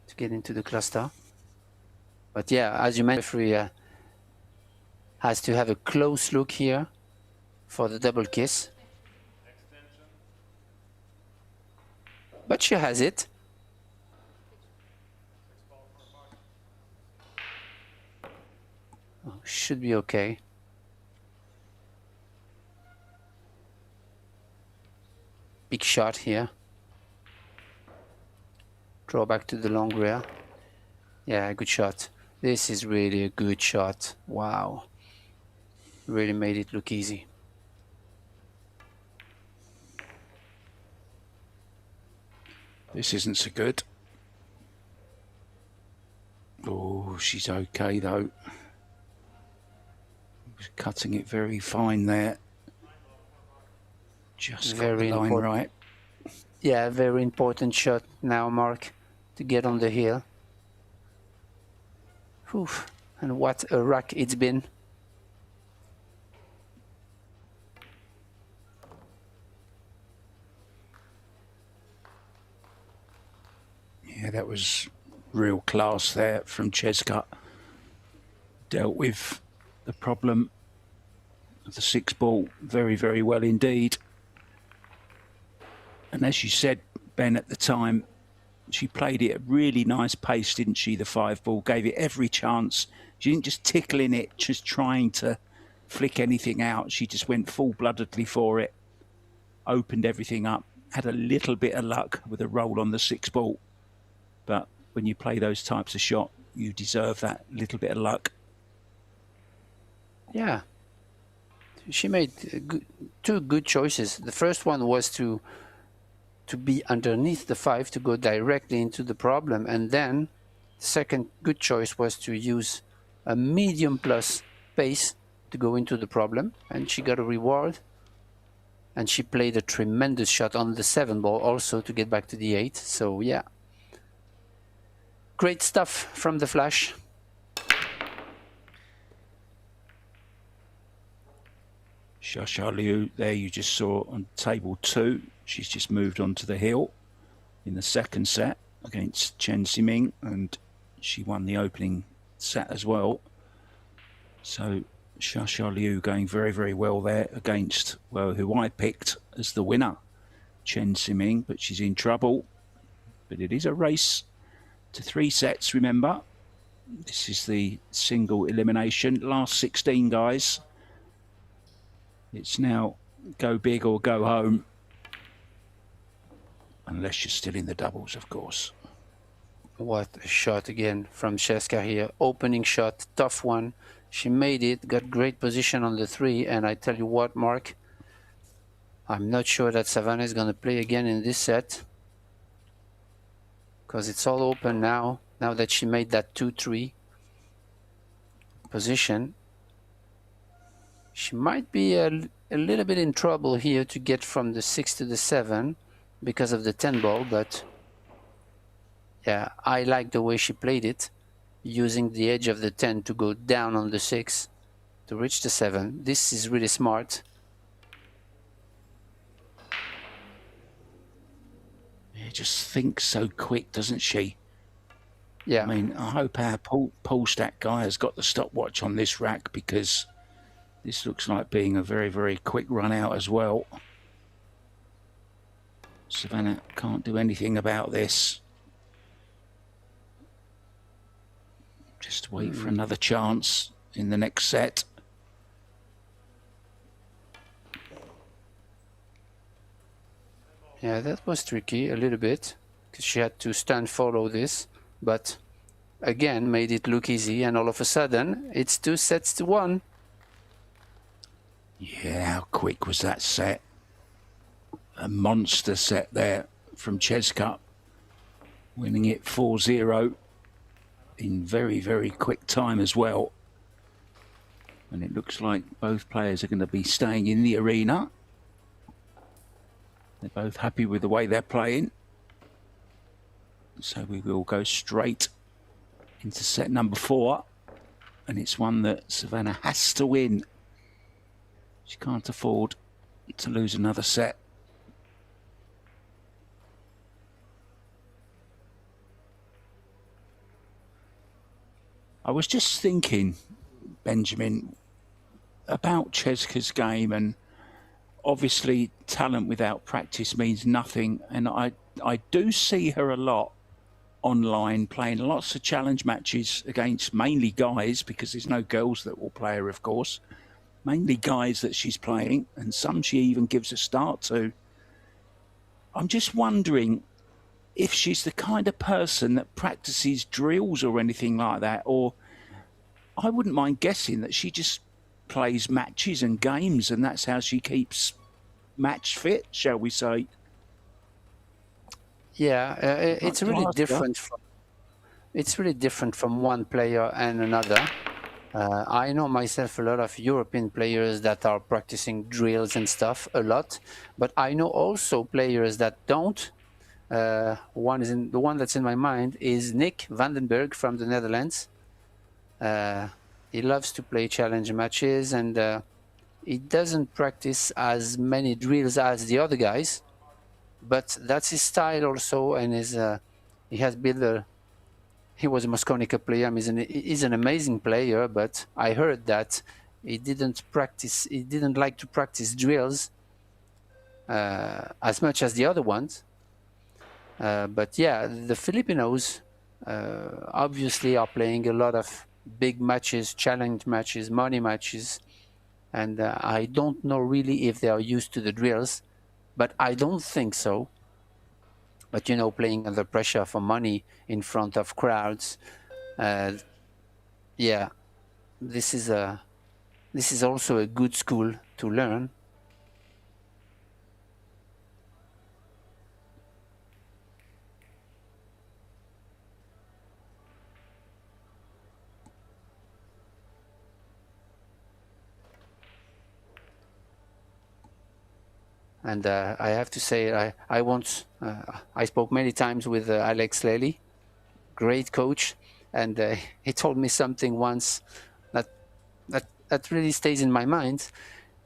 to get into the cluster. But yeah, as you mentioned, referee has to have a close look here for the double kiss. But she has it. Oh, should be okay. Big shot here. Draw back to the long rear. Yeah, good shot. This is really a good shot. Wow. Really made it look easy. This isn't so good. Oh, she's okay though. Was cutting it very fine there. Just Very got the line important. right. Yeah, very important shot now, Mark, to get on the hill. Whew. And what a rack it's been. Yeah, that was real class there from Cheska. Dealt with the problem of the 6 ball very, very well indeed. And as you said, Ben, at the time, she played it at really nice pace, didn't she? The 5 ball, gave it every chance. She didn't just tickle in it, just trying to flick anything out. She just went full-bloodedly for it, opened everything up, had a little bit of luck with a roll on the 6 ball. But when you play those types of shot, you deserve that little bit of luck. Yeah. She made two good choices. The first one was to be underneath the 5 to go directly into the problem, and then the second good choice was to use a medium plus pace to go into the problem, and she got a reward. And she played a tremendous shot on the 7 ball also to get back to the 8. So yeah, great stuff from the Flash. Shasha Liu, there you just saw on table 2. She's just moved on to the hill in the second set against Chen Ximing, and she won the opening set as well. So Shasha Liu going very, very well there against, well, who I picked as the winner, Chen Ximing, but she's in trouble. But it is a race to 3 sets, remember. This is the single elimination. Last 16, guys. It's now go big or go home. Unless you're still in the doubles, of course. What a shot again from Cheska here. Opening shot, tough one. She made it, got great position on the 3. And I tell you what, Mark, I'm not sure that Savannah is going to play again in this set. Because it's all open now. Now that she made that 2-3 position. She might be a little bit in trouble here to get from the 6 to the 7 because of the 10 ball, but yeah, I like the way she played it, using the edge of the 10 to go down on the 6 to reach the 7. This is really smart. Yeah, just thinks so quick, doesn't she? Yeah. I mean, I hope our pull stack guy has got the stopwatch on this rack, because this looks like being a very, very quick run out as well. Savannah can't do anything about this. Just wait for another chance in the next set. Yeah, that was tricky a little bit, because she had to stand follow this, but again made it look easy, and all of a sudden it's 2 sets to 1. Yeah, how quick was that set? A monster set there from Cheska, winning it 4-0 in very, very quick time as well. And it looks like both players are going to be staying in the arena. They're both happy with the way they're playing. So we will go straight into set number 4. And it's one that Savannah has to win. She can't afford to lose another set. I was just thinking, Benjamin, about Cheska's game, and obviously talent without practice means nothing. And I do see her a lot online playing lots of challenge matches against mainly guys, because there's no girls that will play her, of course. Mainly guys that she's playing, and some she even gives a start to. I'm just wondering if she's the kind of person that practices drills or anything like that, or I wouldn't mind guessing that she just plays matches and games, and that's how she keeps match fit, shall we say. Yeah, it's really different. It's really different from one player and another. I know myself a lot of European players that are practicing drills and stuff a lot, but I know also players that don't. The one that's in my mind is Nick Vandenberg from the Netherlands. He loves to play challenge matches, and he doesn't practice as many drills as the other guys, but that's his style also, and he has built he was a Mosconi Cup player. He's an amazing player, but I heard that he didn't like to practice drills as much as the other ones. But yeah, the Filipinos obviously are playing a lot of big matches, challenge matches, money matches, and I don't know really if they are used to the drills, but I don't think so. But you know, playing under pressure for money in front of crowds, yeah, this is also a good school to learn. And I have to say, I spoke many times with Alex Lely, great coach, and he told me something once that really stays in my mind,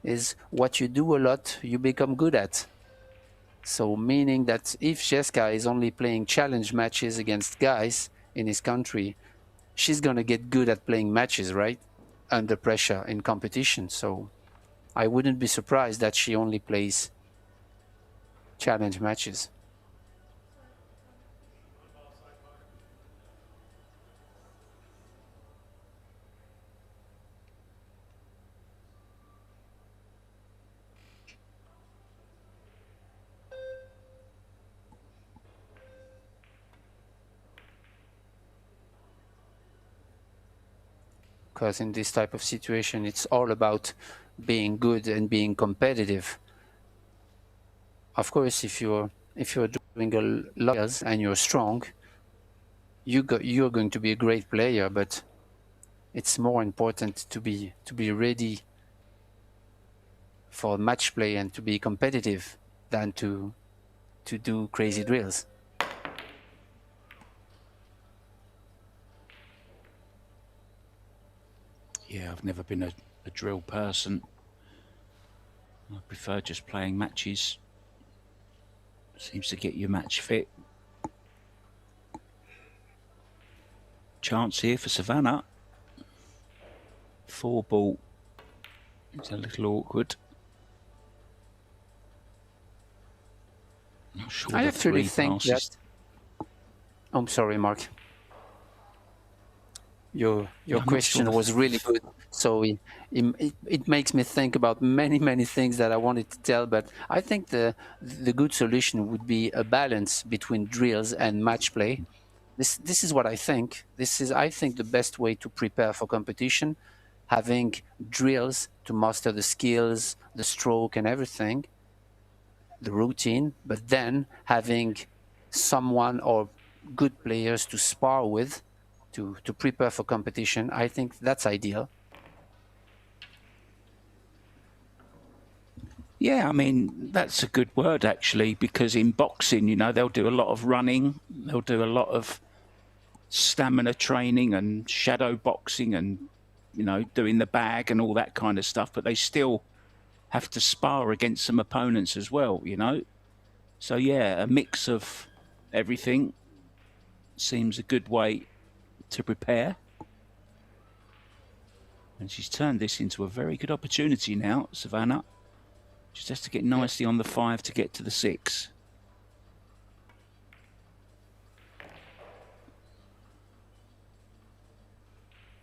is what you do a lot, you become good at. So meaning that if Cheska is only playing challenge matches against guys in his country, she's going to get good at playing matches, right? Under pressure in competition. So I wouldn't be surprised that she only plays challenge matches. Because in this type of situation, it's all about being good and being competitive. Of course, if you're doing a lot and you're strong, you're going to be a great player. But it's more important to be ready for match play and to be competitive than to do crazy drills. Yeah, I've never been a drill person. I prefer just playing matches. Seems to get you match fit. Chance here for Savannah. 4 ball. It's a little awkward. Not sure I actually think that. I'm sorry, Mark. Your question was really good. So it makes me think about many things that I wanted to tell. But I think the good solution would be a balance between drills and match play. This is what I think. I think the best way to prepare for competition, having drills to master the skills, the stroke and everything, the routine, but then having someone or good players to spar with to prepare for competition. I think that's ideal. Yeah, I mean, that's a good word, actually, because in boxing, you know, they'll do a lot of running. They'll do a lot of stamina training and shadow boxing and, you know, doing the bag and all that kind of stuff. But they still have to spar against some opponents as well, you know. So, yeah, a mix of everything seems a good way to prepare. And she's turned this into a very good opportunity now, Savannah. Just has to get nicely on the 5 to get to the 6.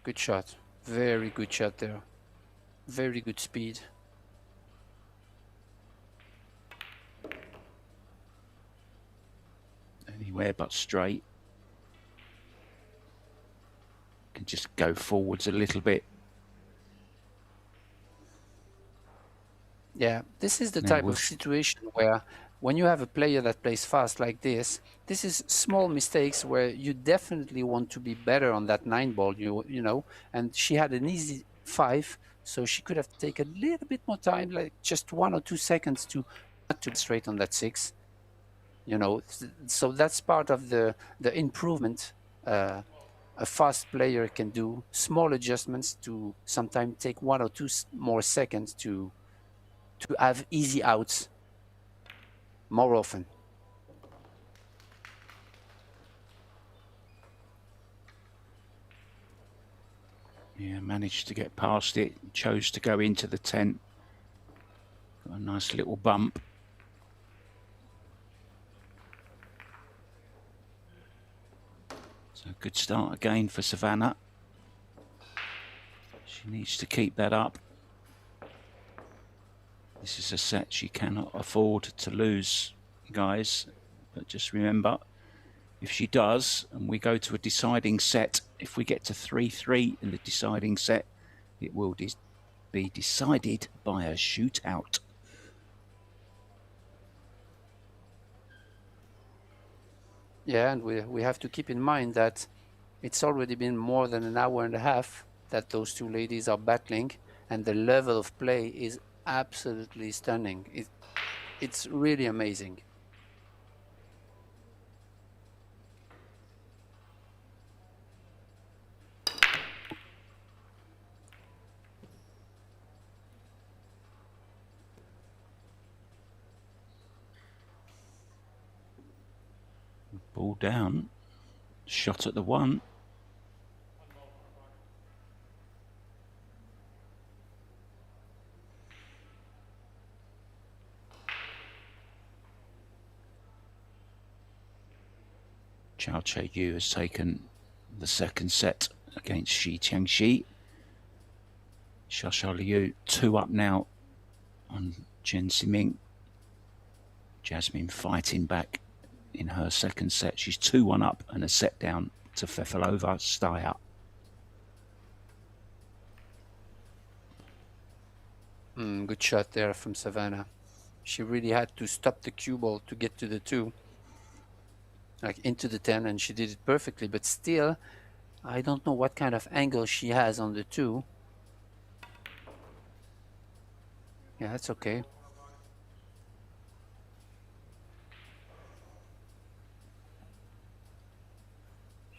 Good shot. Very good shot there. Very good speed. Anywhere but straight. Can just go forwards a little bit. Yeah, this is the type of situation where when you have a player that plays fast like this is small mistakes where you definitely want to be better on that 9 ball, you know, and she had an easy 5, so she could have taken a little bit more time, like just 1 or 2 seconds to straight on that 6, you know. So that's part of the improvement a fast player can do, small adjustments to sometimes take 1 or 2 more seconds to have easy outs more often. Yeah, managed to get past it, chose to go into the tent. Got a nice little bump. So good start again for Savannah. She needs to keep that up. This is a set she cannot afford to lose, guys. But just remember, if she does, and we go to a deciding set, if we get to 3-3 in the deciding set, it will be decided by a shootout. Yeah, and we have to keep in mind that it's already been more than an hour and a half that those two ladies are battling, and the level of play is absolutely stunning. It's really amazing. Ball down, shot at the 1. Chao Che Yu has taken the second set against Shi Tiangxi. Xia Liu 2 up now on Chen Siming. Jasmine fighting back in her second set. She's 2-1 up and a set down to Fefilova, Steyr. Good shot there from Savannah. She really had to stop the cue ball to get to the 2, like into the 10, and she did it perfectly. But still, I don't know what kind of angle she has on the 2. Yeah, that's okay.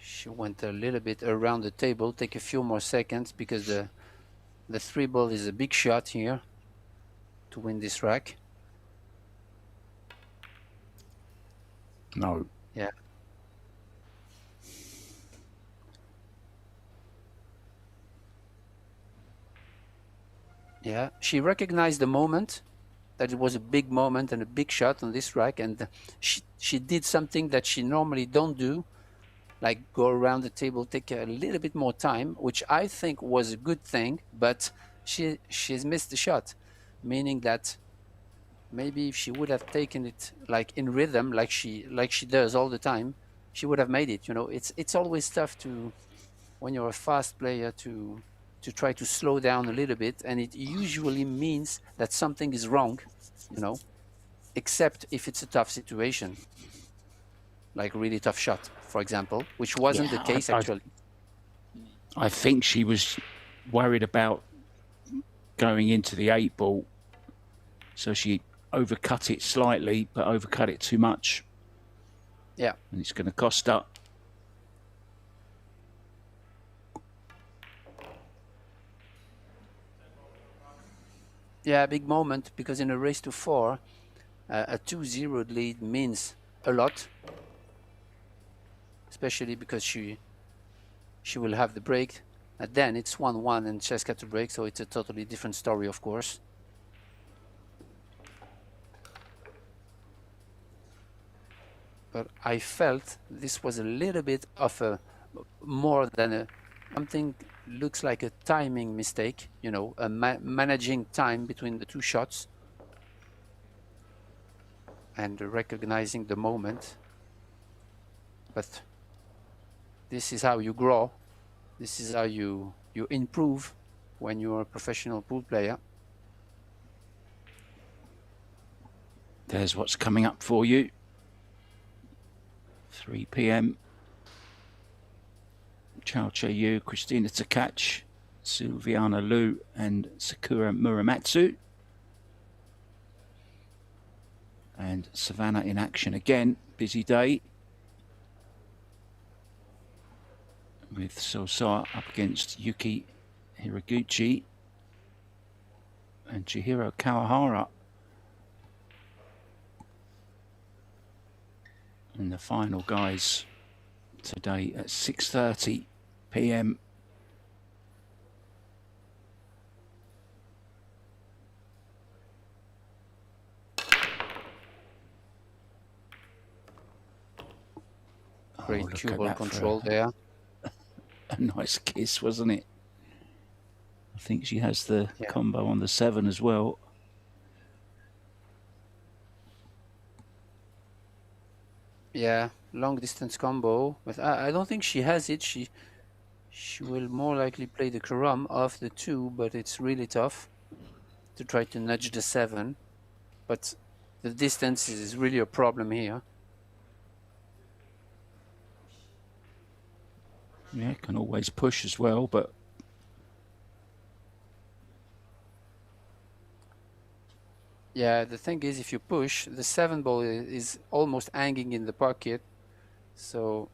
She went a little bit around the table, take a few more seconds, because the 3 ball is a big shot here to win this rack. No. Yeah. Yeah, she recognized the moment, that it was a big moment and a big shot on this rack, and she did something that she normally don't do, like go around the table, take a little bit more time, which I think was a good thing, but she's missed the shot, meaning that maybe if she would have taken it like in rhythm, like she does all the time, she would have made it. You know, it's always tough to, when you're a fast player, to try to slow down a little bit, and it usually means that something is wrong, you know, except if it's a tough situation, like a really tough shot, for example, which wasn't the case actually. I think she was worried about going into the 8 ball So she overcut it slightly, but overcut it too much. Yeah. And it's going to cost her. Yeah, big moment, because in a race to 4, a 2-0 lead means a lot, especially because she will have the break. And then it's 1-1 and Cesca to break, so it's a totally different story, of course. But I felt this was a little bit of a more than a something looks like a timing mistake, you know, managing time between the two shots and recognizing the moment. But this is how you grow. This is how you improve when you're a professional pool player. There's what's coming up for you. 3 p.m. Chao Che-yu, Christina Takac, Silviana Liu and Sakura Muramatsu. And Savannah in action again. Busy day. With Sosa up against Yuki Hiraguchi and Chihiro Kawahara. And the final, guys, today at 6:30 p.m. Great cue ball control there. A nice kiss, wasn't it? I think she has the combo on the 7 as well. Yeah, long distance combo, but I don't think she has it. She will more likely play the carom off the 2, but it's really tough to try to nudge the 7. But the distance is really a problem here. Yeah, can always push as well, but yeah, the thing is, if you push, the 7 ball is almost hanging in the pocket, so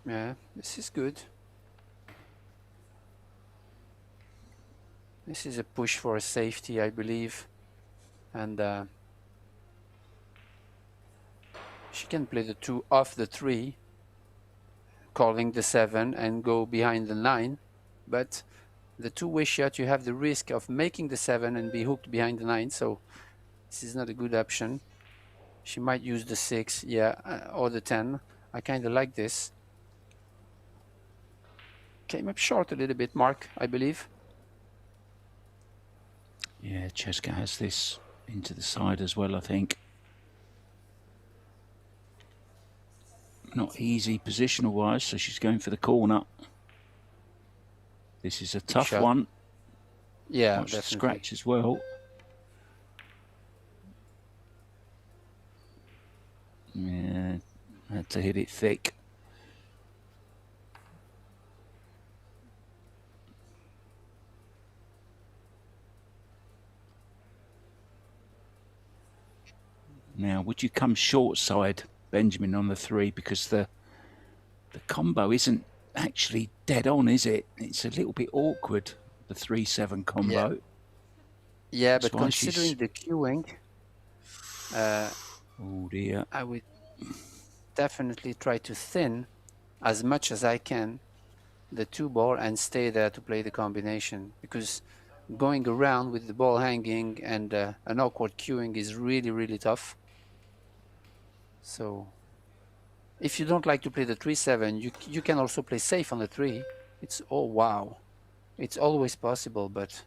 yeah, this is good. This is a push for a safety, I believe, and she can play the 2 off the 3, calling the 7 and go behind the 9, but the two-way shot, you have the risk of making the 7 and be hooked behind the 9, so this is not a good option. She might use the 6, yeah, or the 10. I kind of like this. Came up short a little bit, Mark, I believe. yeah, Cesca has this into the side as well, I think. Not easy positional-wise, so she's going for the corner. This is a tough one. Yeah, Watch the definitely. scratch as well. Yeah, had to hit it thick. Now, would you come short side, Benjamin, on the 3? Because the combo isn't actually dead on, is it? It's a little bit awkward, the 3-7 combo. Yeah, but considering the queuing, oh dear, I would definitely try to thin as much as I can the 2 ball and stay there to play the combination, because going around with the ball hanging and an awkward queuing is really, really tough. So if you don't like to play the 3-7, you can also play safe on the 3. It's, oh wow, it's always possible, but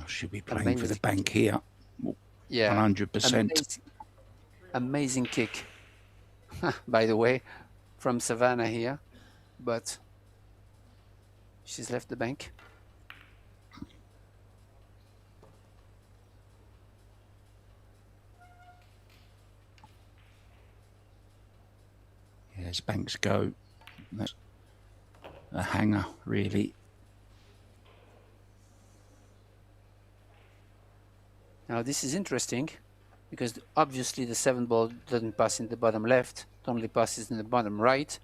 should be playing for the bank here. Yeah, 100%. Amazing kick, by the way, from Savannah here, but she's left the bank. as banks go. That's a hanger, really. Now this is interesting because obviously the 7 ball doesn't pass in the bottom left, it only passes in the bottom right.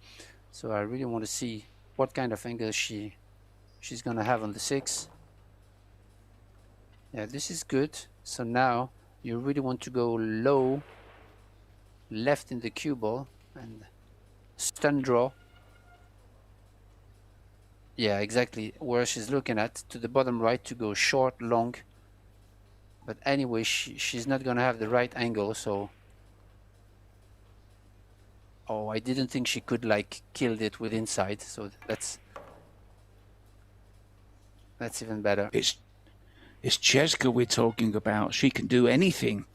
So I really want to see what kind of angle she's gonna have on the 6. Yeah, this is good. So now you really want to go low left in the cue ball and stun draw. Yeah, exactly where she's looking at, to the bottom right to go short, long. But anyway, she's not gonna have the right angle, so... Oh, I didn't think she could like kill it with inside, so that's even better. It's Cheska we're talking about. She can do anything.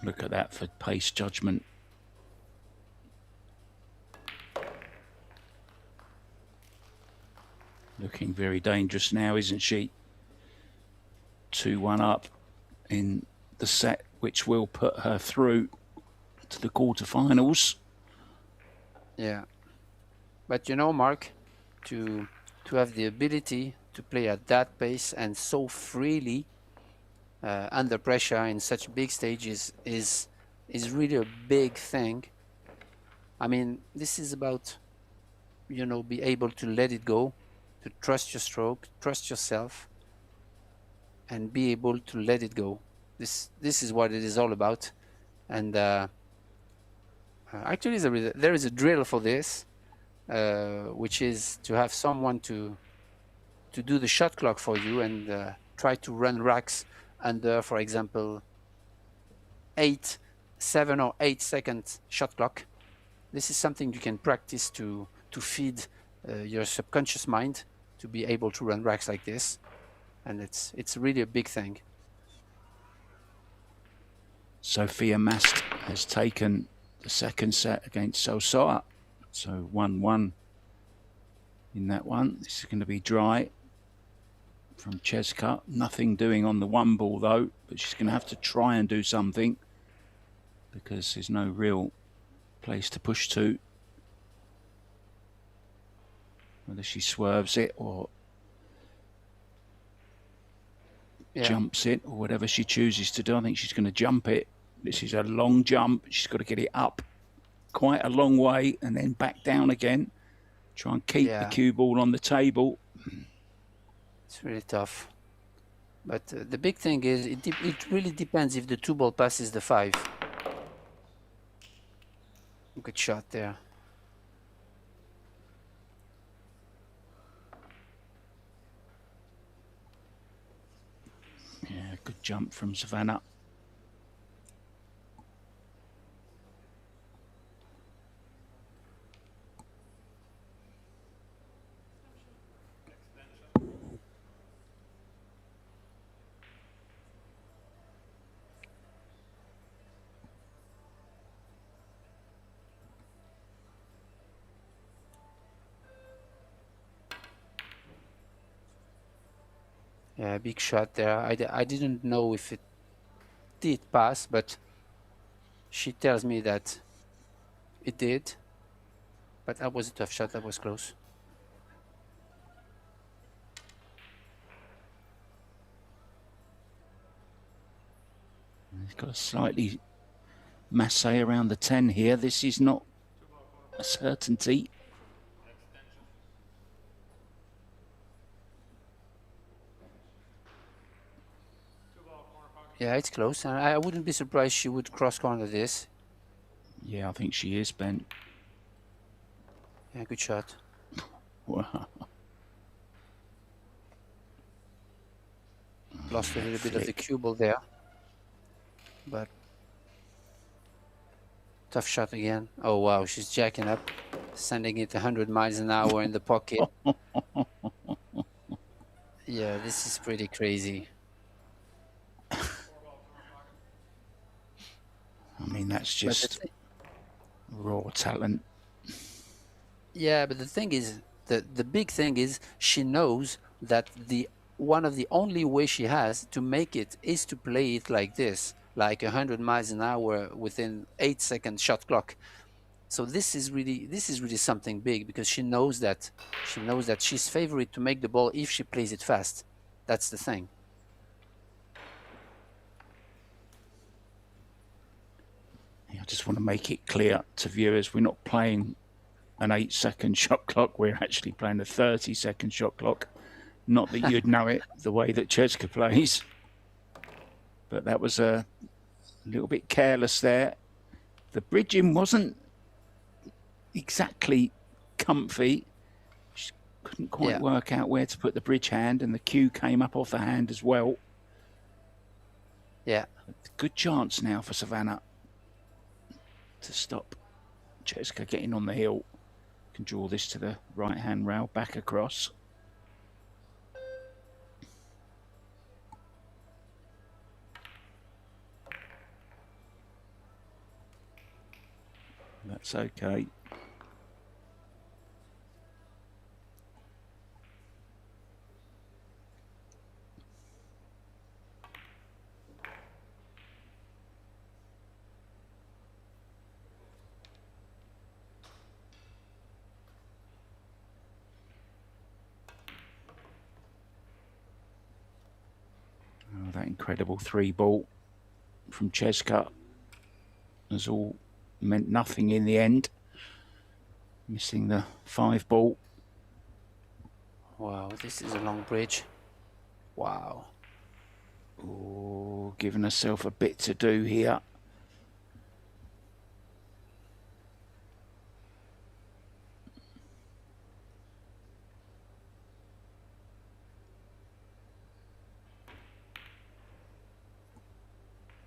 Look at that for pace judgment. Looking very dangerous now, isn't she? 2-1 up in the set, which will put her through to the quarterfinals. Yeah, but you know, Mark, to have the ability to play at that pace and so freely under pressure in such big stages is really a big thing. I mean, this is about, you know, be able to let it go, to trust your stroke, trust yourself, and be able to let it go. This is what it is all about. And actually there is a drill for this, which is to have someone to do the shot clock for you and try to run racks under, for example, 7 or 8 second shot clock. This is something you can practice to feed your subconscious mind to be able to run racks like this, and it's really a big thing. Sophia Mast has taken the second set against Sosoa, so 1-1 in that one. This is going to be dry from Cheska. Nothing doing on the 1 ball though, but she's going to have to try and do something because there's no real place to push to. Whether she swerves it or jumps it or whatever she chooses to do. I think she's going to jump it. This is a long jump. She's got to get it up quite a long way and then back down again. Try and keep the cue ball on the table. It's really tough. But the big thing is it really depends if the 2 ball passes the 5. Good shot there. Yeah, good jump from Savannah. Yeah, big shot there. I didn't know if it did pass, but she tells me that it did. But that was a tough shot. That was close. He's got a slightly masse around the 10 here. This is not a certainty. Yeah, it's close. And I wouldn't be surprised she would cross corner this. Yeah, I think she is, Ben. Yeah, good shot. Wow. Lost a little bit of the cue ball there. But tough shot again. Oh, wow, she's jacking up. Sending it 100 miles an hour in the pocket. Yeah, this is pretty crazy. I mean, that's just raw talent. Yeah, but the thing is, the big thing is she knows that the one of the only ways she has to make it is to play it like this, like 100 miles an hour within 8-second shot clock. So this is really something big, because she knows that she's favorite to make the ball if she plays it fast. That's the thing. I just want to make it clear to viewers, we're not playing an 8-second shot clock. We're actually playing a 30-second shot clock. Not that you'd know it the way that Cheska plays. But that was a little bit careless there. The bridging wasn't exactly comfy. She couldn't quite work out where to put the bridge hand, and the cue came up off the hand as well. Yeah. Good chance now for Savannah to stop Cheska getting on the hill. Can draw this to the right hand rail, back across. That's okay. Oh, that incredible 3-ball from Cheska has all meant nothing in the end. Missing the 5-ball. Wow, this is a long bridge. Wow. Oh, giving herself a bit to do here.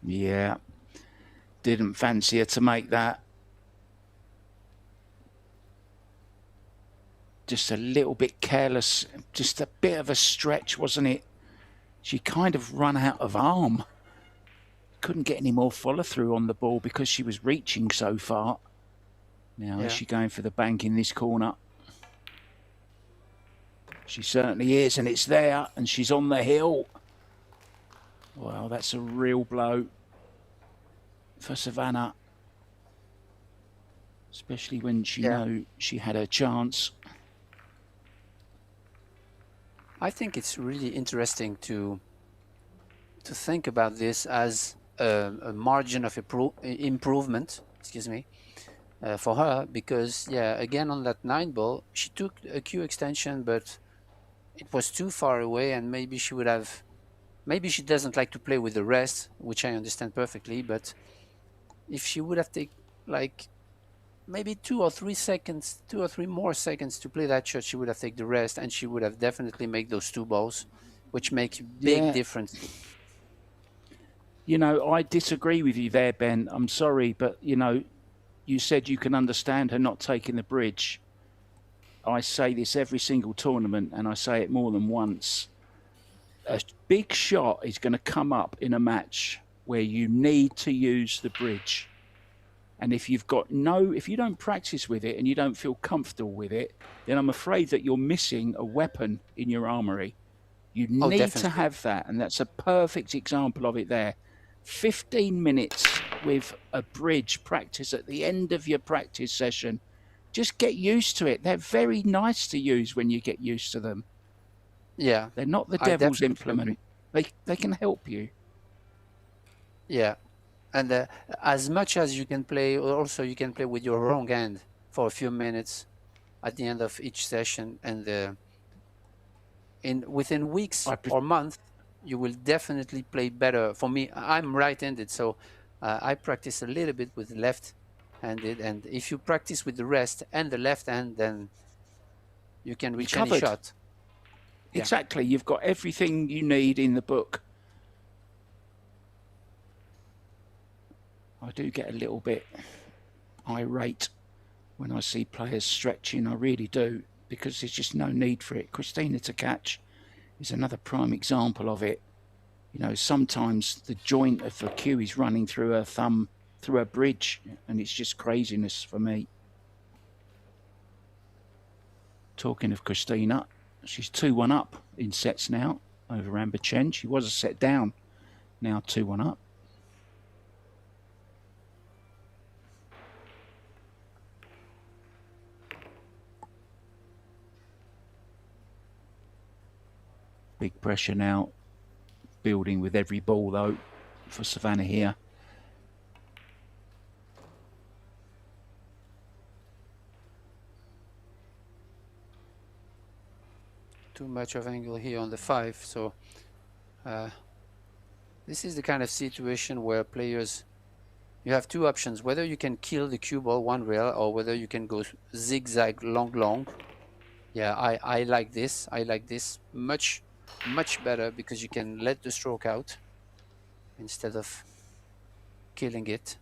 Yeah, didn't fancy her to make that. Just a little bit careless, just a bit of a stretch, wasn't it? She kind of run out of arm. Couldn't get any more follow through on the ball because she was reaching so far. Now, is she going for the bank in this corner? She certainly is, and it's there, and she's on the hill. Well, that's a real blow for Savannah, especially when she knew she had her chance. I think it's really interesting to think about this as a margin of improvement, excuse me, for her, because again on that 9-ball she took a cue extension, but it was too far away, and maybe she would have, maybe she doesn't like to play with the rest, which I understand perfectly, but if she would have taken like maybe 2 or 3 more seconds to play that shot, she would have taken the rest, and she would have definitely made those 2 balls, which make big difference. You know, I disagree with you there, Ben. I'm sorry, but, you know, you said you can understand her not taking the bridge. I say this every single tournament, and I say it more than once. A big shot is going to come up in a match where you need to use the bridge. And if you've got if you don't practice with it and you don't feel comfortable with it, then I'm afraid that you're missing a weapon in your armory. You need to have that, and that's a perfect example of it there. 15 minutes with a bridge practice at the end of your practice session. Just get used to it. They're very nice to use when you get used to them. Yeah. They're not the devil's implement. They can help you. Yeah. And as much as you can play, also you can play with your wrong hand for a few minutes at the end of each session, and within weeks or months, you will definitely play better. For me, I'm right-handed, so I practice a little bit with left-handed, and if you practice with the rest and the left hand, then you can reach any shot. Exactly. You've got everything you need in the book. I do get a little bit irate when I see players stretching. I really do, because there's just no need for it. Christina to catch is another prime example of it. You know, sometimes the joint of the cue is running through her thumb, through her bridge, and it's just craziness for me. Talking of Christina, she's 2-1 up in sets now. over Amber Chen. She was a set down, now 2-1 up. Big pressure now, building with every ball though for Savannah here. Too much of angle here on the 5, so this is the kind of situation where players, you have two options, whether you can kill the cue ball one rail or whether you can go zigzag long. Yeah, I like this. I like this much better because you can let the stroke out instead of killing it.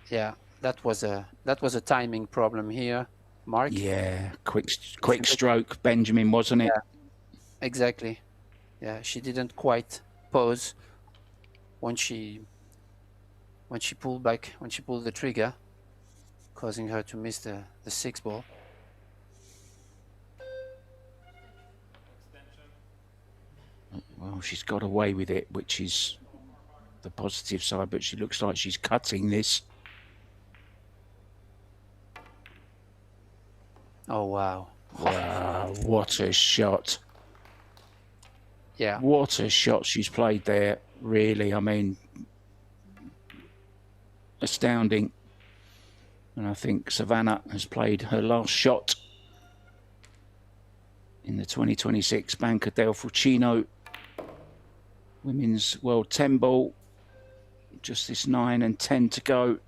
Yeah, that was a timing problem here, Mark. Yeah, quick stroke, Benjamin, wasn't it? Yeah, exactly. Yeah, she didn't quite pause when she pulled back, when she pulled the trigger, causing her to miss the 6 ball. Well, she's got away with it, which is the positive side, but she looks like she's cutting this. Oh, wow. Wow, what a shot. Yeah. What a shot she's played there, really. I mean, astounding. And I think Savannah has played her last shot in the 2026 Banca del Fucino Women's World 10 Ball. Just this 9 and 10 to go.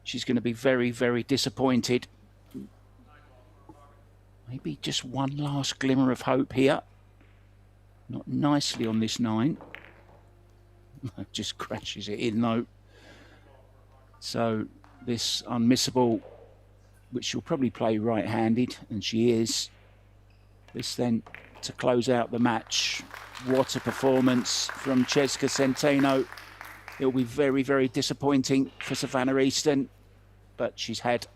She's going to be very, very disappointed. Maybe just one last glimmer of hope here. Not nicely on this 9. Just crashes it in though. So this unmissable, which she'll probably play right-handed, and she is. This then to close out the match. What a performance from Cesca Centeno. It'll be very, very disappointing for Savannah Easton, but she's had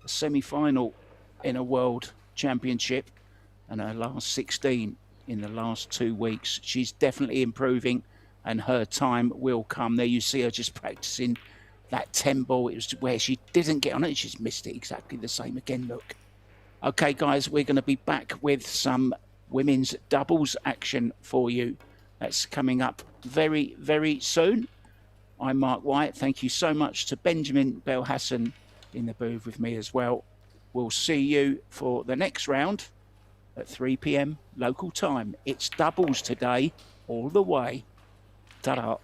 a semi-final in a World Championship and her last 16 in the last 2 weeks. She's definitely improving and her time will come. There you see her just practicing that 10 ball. It was where she didn't get on it. She's missed it exactly the same again, look. Okay, guys, we're going to be back with some women's doubles action for you. That's coming up very, very soon. I'm Mark White. Thank you so much to Benjamin Belhassan in the booth with me as well. We'll see you for the next round at 3 p.m. local time. It's doubles today, all the way. Ta-da.